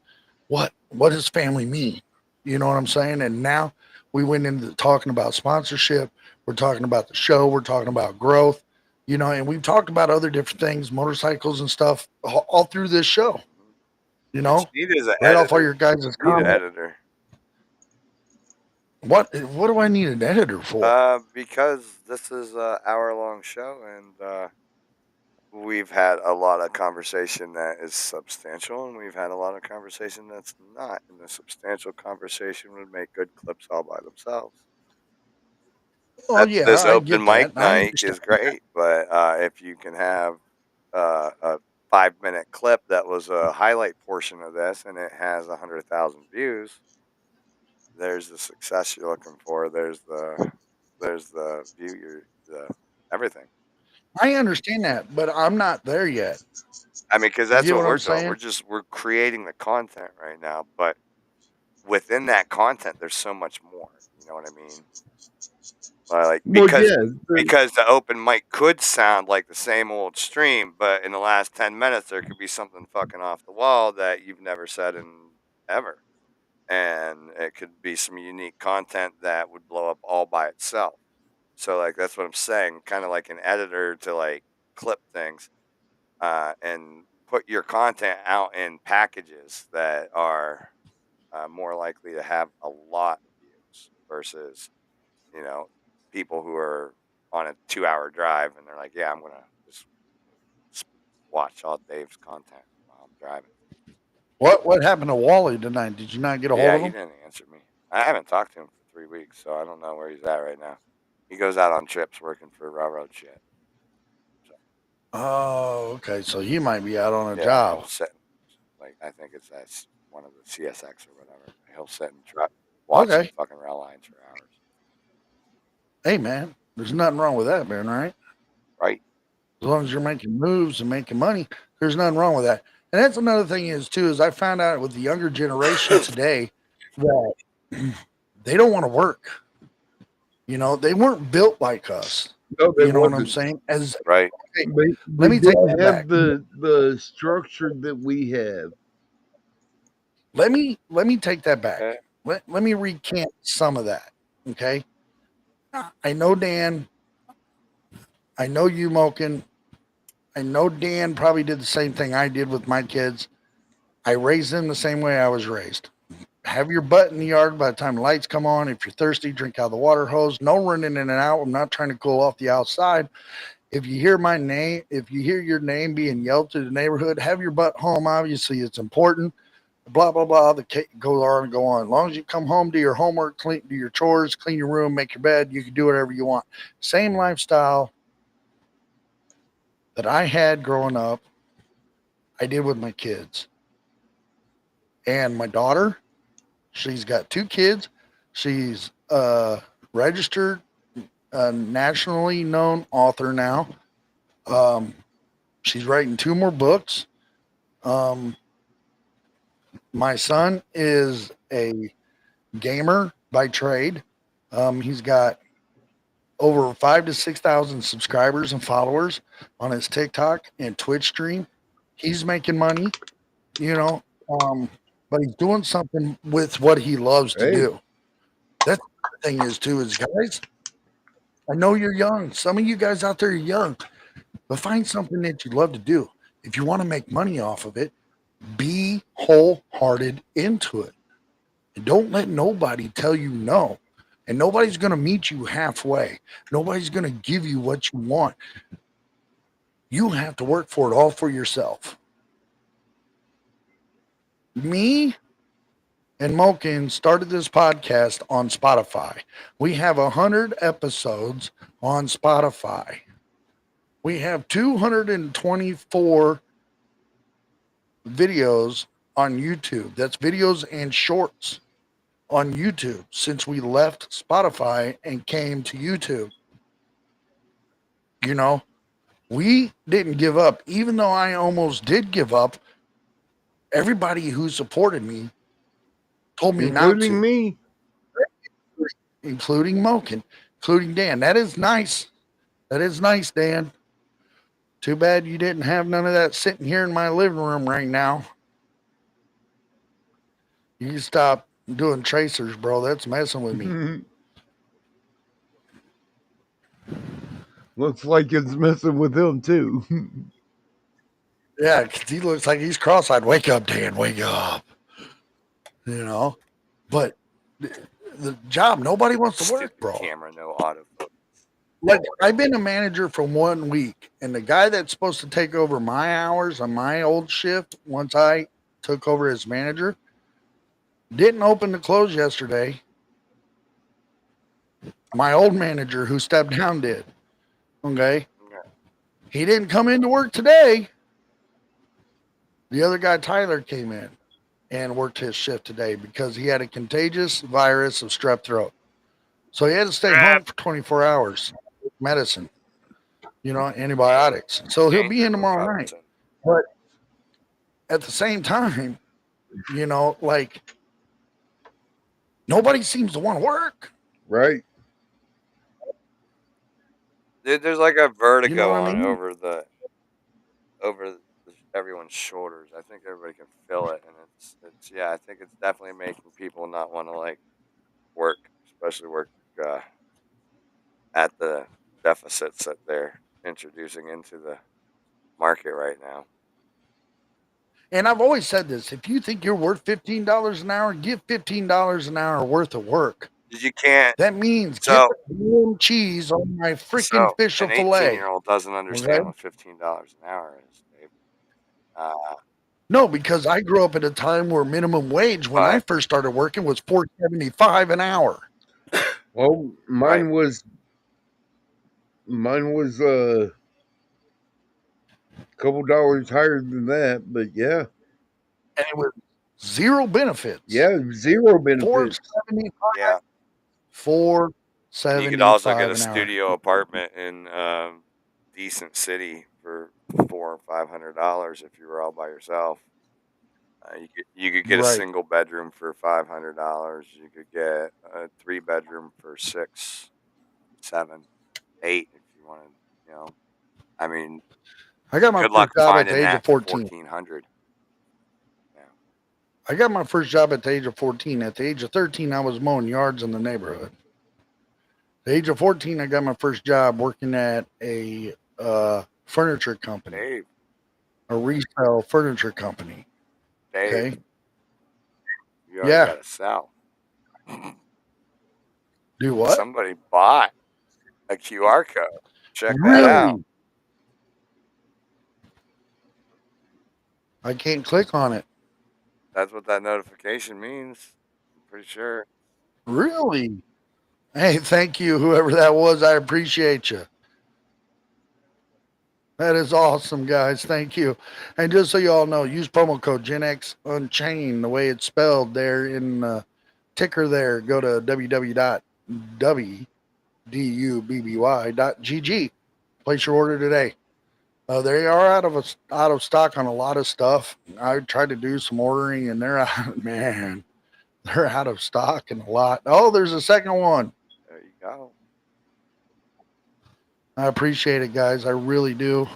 what? What does family mean? You know what I'm saying? And now we went into talking about sponsorship. We're talking about the show. We're talking about growth, and we've talked about other different things, motorcycles and stuff, all through this show, you What know, you need is an right off all editor. your guys' You need an comments. editor. What do I need an editor for? Because this is an hour-long show, and we've had a lot of conversation that is substantial, and we've had a lot of conversation that's not. And the substantial conversation would make good clips all by themselves. Oh yeah, This I open get that. mic I night understand. is great, but if you can have a 5-minute clip that was a highlight portion of this, and it has 100,000 views, there's the success you're looking for. There's the view. The everything. I understand that, but I'm not there yet. I mean, because You that's get what what we're I'm doing. saying? We're creating the content right now, but within that content, there's so much more. You know what I mean? Like Well, yeah. because the open mic could sound like the same old stream, but in the last 10 minutes, there could be something fucking off the wall that you've never said in ever. and it could be some unique content that would blow up all by itself. So like that's what I'm saying, kind of like an editor to like clip things and put your content out in packages that are more likely to have a lot of views versus people who are on a 2-hour drive and they're like, yeah, I'm gonna just watch all Dave's content while I'm driving. What happened to Wally tonight? Did you not get a hold Yeah, of he him? didn't answer me. I haven't talked to him for 3 weeks, so I don't know where he's at right now. He goes out on trips working for railroad shit. So, Oh, okay. So he might be out on a yeah, job. he'll sit. Like I think that's one of the CSX or whatever. He'll sit and watch some Okay. fucking rail lines for hours. Hey, man, there's nothing wrong with that, man, right? Right? As long as you're making moves and making money, there's nothing wrong with that. And that's another thing is too, is I found out with the younger generation today that they don't want to work. They weren't built like us. No, they You know what I'm wasn't. saying? As Right? hey, They, let they me take didn't that have back. the structure that we have. Let me take that back. Okay. Let me recant some of that. Okay. I know Dan. I know you, Moken. I know Dan probably did the same thing I did with my kids. I raised them the same way I was raised. Have your butt in the yard by the time the lights come on. If you're thirsty, drink out of the water hose. No running in and out. I'm not trying to cool off the outside. If you hear my name, if you hear your name being yelled to the neighborhood, have your butt home. Obviously, it's important. Blah blah blah. The cake goes on and go on. As long as you come home, do your homework, do your chores, clean your room, make your bed. You can do whatever you want. Same lifestyle that I had growing up, I did with my kids. And my daughter, she's got 2 kids. She's registered, nationally known author now. Um, she's writing 2 more books. Um, my son is a gamer by trade. He's got over 5 to 6,000 subscribers and followers on his TikTok and Twitch stream. He's making money, you know, um, but he's doing something with what he loves to Hey, do. That's the thing is too, is guys, I know you're young. Some of you guys out there are young, but find something that you love to do. If you want to make money off of it, be wholehearted into it. And don't let nobody tell you no. And nobody's going to meet you halfway. Nobody's going to give you what you want. You have to work for it all for yourself. Me and Moken started this podcast on Spotify. We have 100 episodes on Spotify. We have 224 videos on YouTube. That's videos and shorts on YouTube since we left Spotify and came to YouTube. You know, we didn't give up, even though I almost did give up. Everybody who supported me told me not including to, me. including Moken, including Dan. That is nice. That is nice, Dan. Too bad you didn't have none of that sitting here in my living room right now. You can stop doing tracers, bro. That's messing with me. Looks like it's messing with him too. Yeah, because he looks like he's cross-eyed. Wake up, Dan. Wake up. You know, but the job, nobody wants to work, Stupid bro. camera, no autofocus. Like I've been a manager for 1 week, and the guy that's supposed to take over my hours on my old shift, once I took over as manager, didn't open the close yesterday. My old manager who stepped down did. Okay. Okay. He didn't come into work today. The other guy, Tyler, came in and worked his shift today because he had a contagious virus of strep throat. So he had to stay home for 24 hours, medicine, antibiotics. So he'll be Danger in tomorrow night. Robertson. But at the same time, like nobody seems to want to work. Right. Dude, there's like a vertigo You know what I on mean? over everyone's shoulders. I think everybody can feel it, and benefits. Yeah, I think it's definitely making people not want to like work, especially work at the deficits that they're introducing into the market right now. And I've always said this: if you think you're worth $15 an hour, give $15 an hour worth of work. You can't. That means get So, the damn cheese on my freaking so fish an fillet. 18-year-old doesn't Okay. understand what $15 an hour is, Dave. Uh, No, because I grew up at a time where minimum wage when I but first started working was $4.75 an hour. Well, right, mine was a couple dollars higher than that, but yeah, And it was zero benefits. yeah, zero benefits. 475 yeah. You could also get a 475 an hour. studio apartment in decent city for $400 or $500 if you were all by yourself. You could get a Right. single bedroom for $500. You could get a 3 bedroom for 6, 7, 8 if you wanted. You know, I mean, I got my good first luck job at the finding age of that for 14. 1400. Yeah. I got my first job at the age of 14. At the age of 13, I was mowing yards in the neighborhood. At the age of 14, I got my first job working at a furniture company, Dave, a resale furniture company. Dave, Okay. you already Yeah. got to sell. Do what? Somebody bought a QR code. Check that out. Really? I can't click on it. That's what that notification means. I'm pretty sure. Really? Hey, thank you, whoever that was. I appreciate you. That is awesome, guys. Thank you. And just so you all know, use promo code GenX Unchained, the way it's spelled there in the ticker there. Go to www.dubby.gg. Place your order today. They are out of stock on a lot of stuff. I tried to do some ordering, and they're out. Man, they're out of stock and a lot. Oh, there's a second one. There you go. I appreciate it, guys. I really do.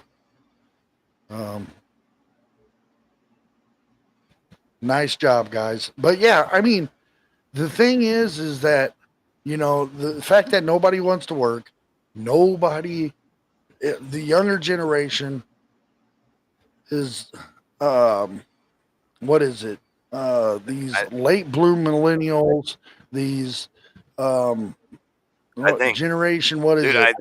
Nice job, guys. But yeah, I mean, the thing is that, the fact that nobody wants to work, nobody, the younger generation is, um, what is it? These I, late bloom millennials, these, um, I think, generation, what is dude, it?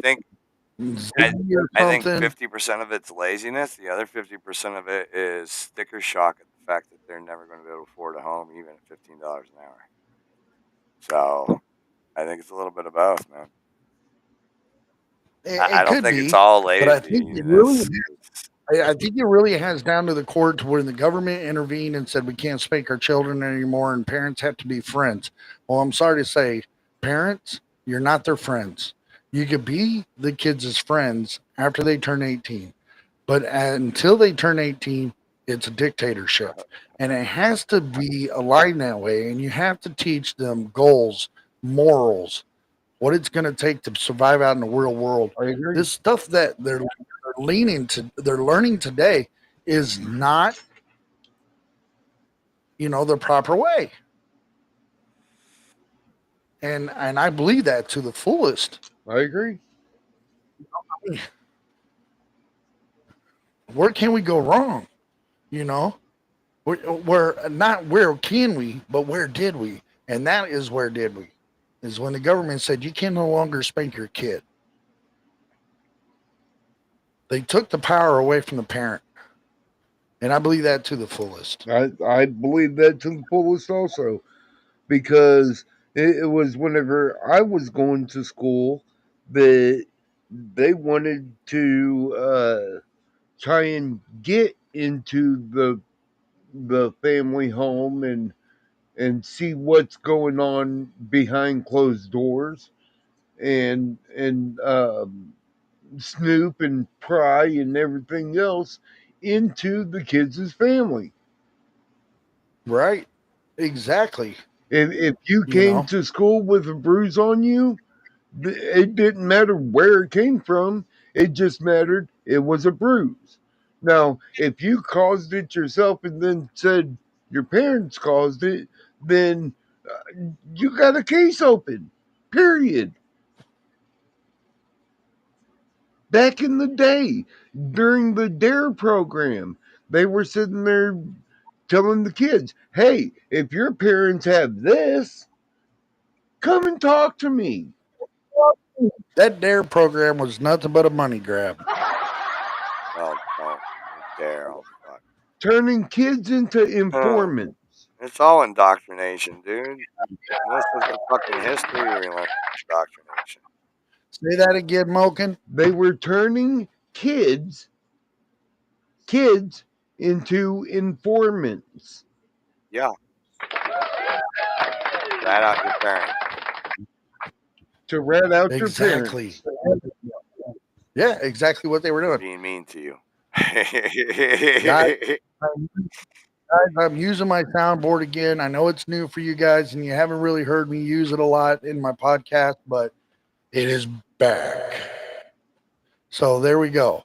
Z or I think something. 50% of it's laziness. The other 50% of it is sticker shock at the fact that they're never going to be able to afford a home, even at $15 an hour. So I think it's a little bit of both, man. I It don't could think it's be, all but laziness. I think it really has down to the court to where the government intervened and said we can't spank our children anymore and parents have to be friends. Well, I'm sorry to say, parents, you're not their friends. You could be the kids' friends after they turn 18, but until they turn 18, it's a dictatorship. And it has to be aligned that way. And you have to teach them goals, morals, what it's going to take to survive out in the real world. I agree. This stuff that they're learning today is not, the proper way. And I believe that to the fullest. I agree. Where can we go wrong? You know, where not where can we, but where did we? And that is where did we? Is when the government said you can no longer spank your kid. They took the power away from the parent. And I believe that to the fullest. I believe that to the fullest also, because it was whenever I was going to school that they wanted to try and get into the family home and see what's going on behind closed doors and snoop and pry and everything else into the kids' family. Right. Exactly. If you You came know, to school with a bruise on you, it didn't matter where it came from. It just mattered it was a bruise. Now, if you caused it yourself and then said, your parents caused it, then you got a case open. Period. Back in the day, during the DARE program, they were sitting there telling the kids, hey, if your parents have this, come and talk to me. That DARE program was nothing but a money grab. Well, don't dare. Oh, fuck. Turning kids into Oh, informants. it's all indoctrination, dude. Most of the fucking history we learned is indoctrination. Say that again, Moken. They were turning kids into informants. Yeah, rat out your parents. To rat out Exactly. your parents. Yeah, exactly what they were doing. Being mean to you. Guys, I'm using my soundboard again. I know it's new for you guys, and you haven't really heard me use it a lot in my podcast, but it is back. So there we go.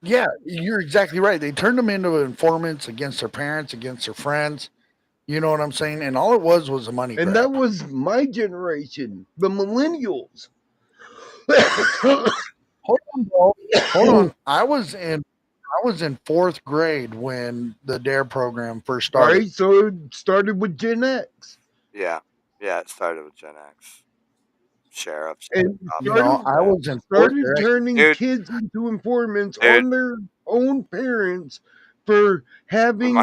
Yeah, you're exactly right. They turned them into informants against their parents, against their friends. You know what I'm saying? And all it was a money And grab. that was my generation, the millennials. Hold on, bro. Hold on. I was in fourth grade when the DARE program first started. Right? So it started with Gen X. Yeah, it started with Gen X. Sheriffs. And You know, I was in fourth started grade. turning Dude. kids into informants Dude. on their own parents for having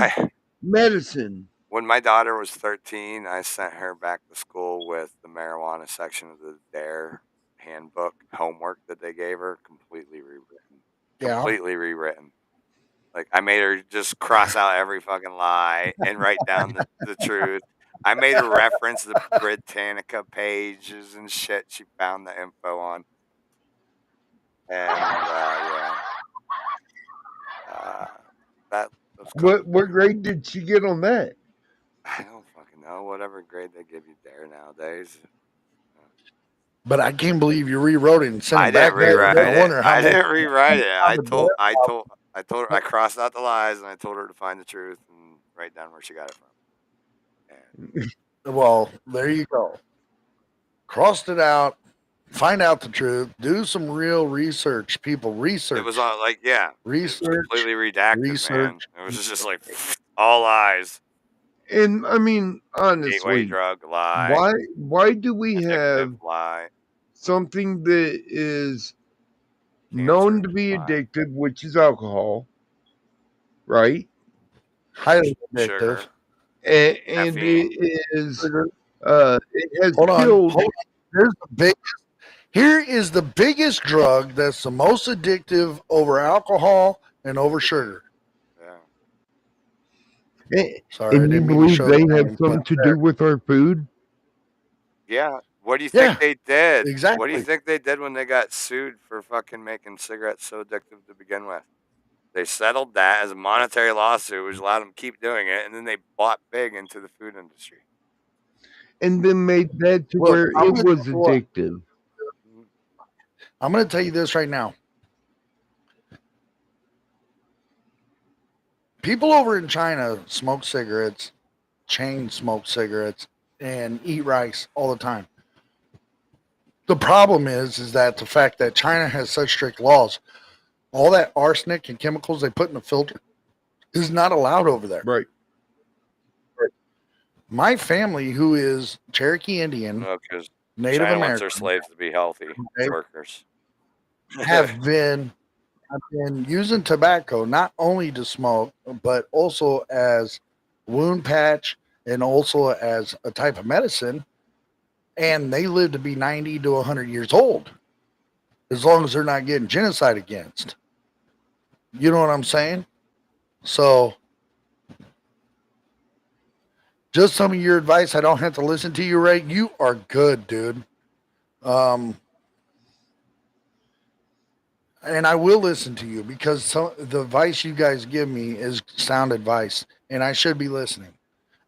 medicine. When my daughter was 13, I sent her back to school with the marijuana section of the DARE handbook homework that they gave her completely rewritten. Yeah. Completely rewritten. Like, I made her just cross out every fucking lie and write down the truth. I made her reference the Britannica pages and shit she found the info on. And, yeah. That was What grade did she get on that? I don't fucking know. Whatever grade they give you DARE nowadays. But I can't believe you rewrote it and sent I it back. didn't rewrite I it. wonder how I much. didn't rewrite it. I told her I crossed out the lies and I told her to find the truth and write down where she got it from. And Well, there you go. Crossed it out. Find out the truth. Do some real research, people. Research. it was all like, yeah, it was Research. completely redacted, man. Research. It was just like all lies. And I mean, Gateway honestly, drug lie. why do we Addictive have lie. something that is known to Cancerous be lie. addictive, which is alcohol, right? Highly Sugar. addictive. And Caffeine. it is Sugar. it has Hold on. killed. Hold on. Here is the biggest drug that's the most addictive over alcohol and over sugar. Yeah. Sorry, I And you didn't mean to believe show they that have one, something but to do with our food? Yeah. What do you Yeah, think they did? What do exactly. you think they did when they got sued for fucking making cigarettes so addictive to begin with? They settled that as a monetary lawsuit, which allowed them to keep doing it, and then they bought big into the food industry. And then made that to Look, where it was addictive. I'm going to tell you this right now. People over in China smoke cigarettes, chain smoke cigarettes, and eat rice all the time. The problem is that the fact that China has such strict laws, all that arsenic and chemicals they put in the filter is not allowed over there. Right. My family, who is Cherokee Indian, Because Native China wants American, their slaves to be healthy workers. have been using tobacco not only to smoke, but also as wound patch and also as a type of medicine. And they live to be 90 to 100 years old, as long as they're not getting genocide against. You know what I'm saying? So, just some of your advice. I don't have to listen to you, Ray. You are good, dude. And I will listen to you because the advice you guys give me is sound advice, and I should be listening,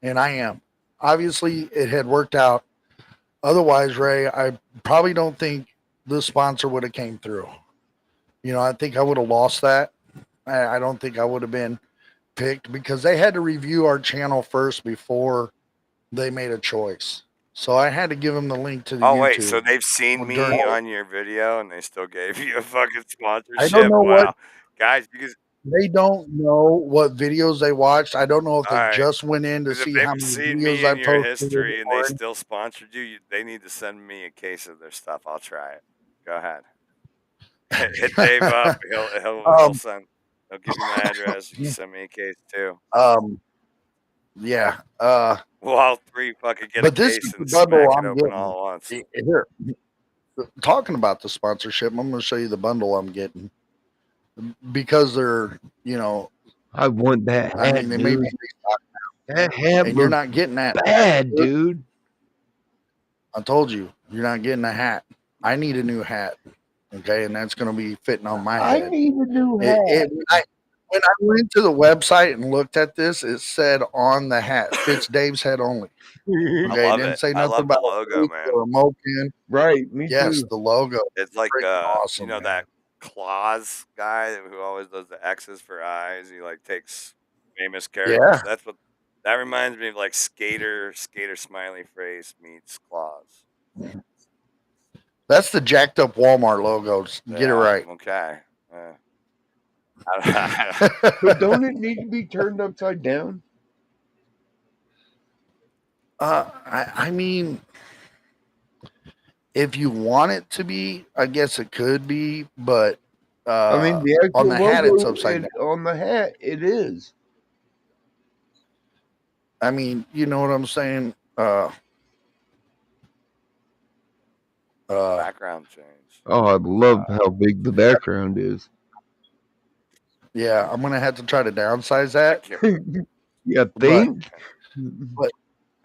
and I am. Obviously, it had worked out. Otherwise, Ray, I probably don't think the sponsor would have came through. You know, I think I would have lost that. I don't think I would have been picked because they had to review our channel first before they made a choice. So I had to give them the link to the Oh wait, so YouTube. they've seen During, me on your video and they still gave you a fucking I don't sponsorship? know what Wow, guys, because they don't know what videos they watched. I don't know if all they right, just went in to because if see how they've many seen videos me I in your posted history and they or still sponsored you, they need to send me a case of their stuff. I'll try it. Go ahead. Hit Dave up. He'll um, send. He'll give you my address. You can send me a case too. um, yeah. We'll all three fucking get a But this is case the and bundle smack it I'm open getting. all at once. Here, talking about the sponsorship, I'm going to show you the bundle I'm getting because they're, I want that I hat, mean, they may be dude. That hat and you're looks not getting that bad, dude. I told you, you're not getting a hat. I need a new hat. Okay, and that's going to be fitting on my I head. need a new hat. When I went to the website and looked at this, it said on the hat fits Dave's head only. I Okay, it love didn't it. say I nothing love the about logo, a man. or a mo pin. Right, me Yes, too. the logo. It's like Freaking awesome, man. that Claus guy who always does the X's for eyes. He like takes famous characters. Yeah, That reminds me of like Skater smiley face meets Claus. that's the jacked up Walmart logo. Get it Yeah. right. Okay. So don't it need to be turned upside down? I mean, if you want it to be, I guess it could be, but I mean, the on actual the hat, it's logo upside down. on the hat, it is. I mean, you know what I'm saying? Background change. Oh, I love how big the background is. Yeah, I'm gonna have to try to downsize I that, can't. You but think? but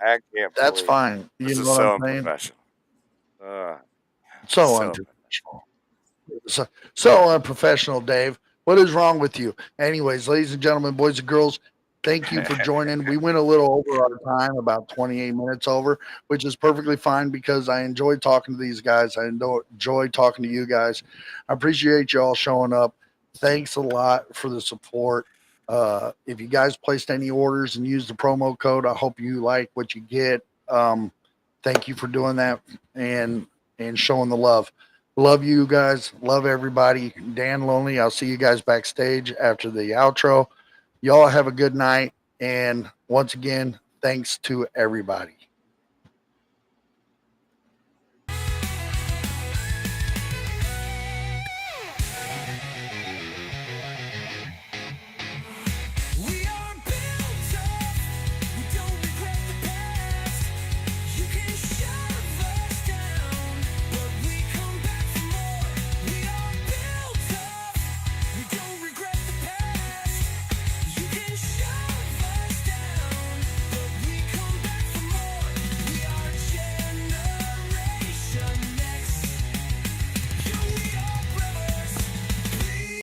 I can't that's believe fine. You this know is what I'm so saying? unprofessional. So So unprofessional. So unprofessional, Dave. What is wrong with you? Anyways, ladies and gentlemen, boys and girls, thank you for joining. We went a little over our time, about 28 minutes over, which is perfectly fine because I enjoy talking to these guys. I enjoy talking to you guys. I appreciate you all showing up. Thanks a lot for the support. If you guys placed any orders and used the promo code, I hope you like what you get. Thank you for doing that and showing the love. Love you guys. Love everybody. Dan Lonely. I'll see you guys backstage after the outro. Y'all have a good night. And once again, thanks to everybody.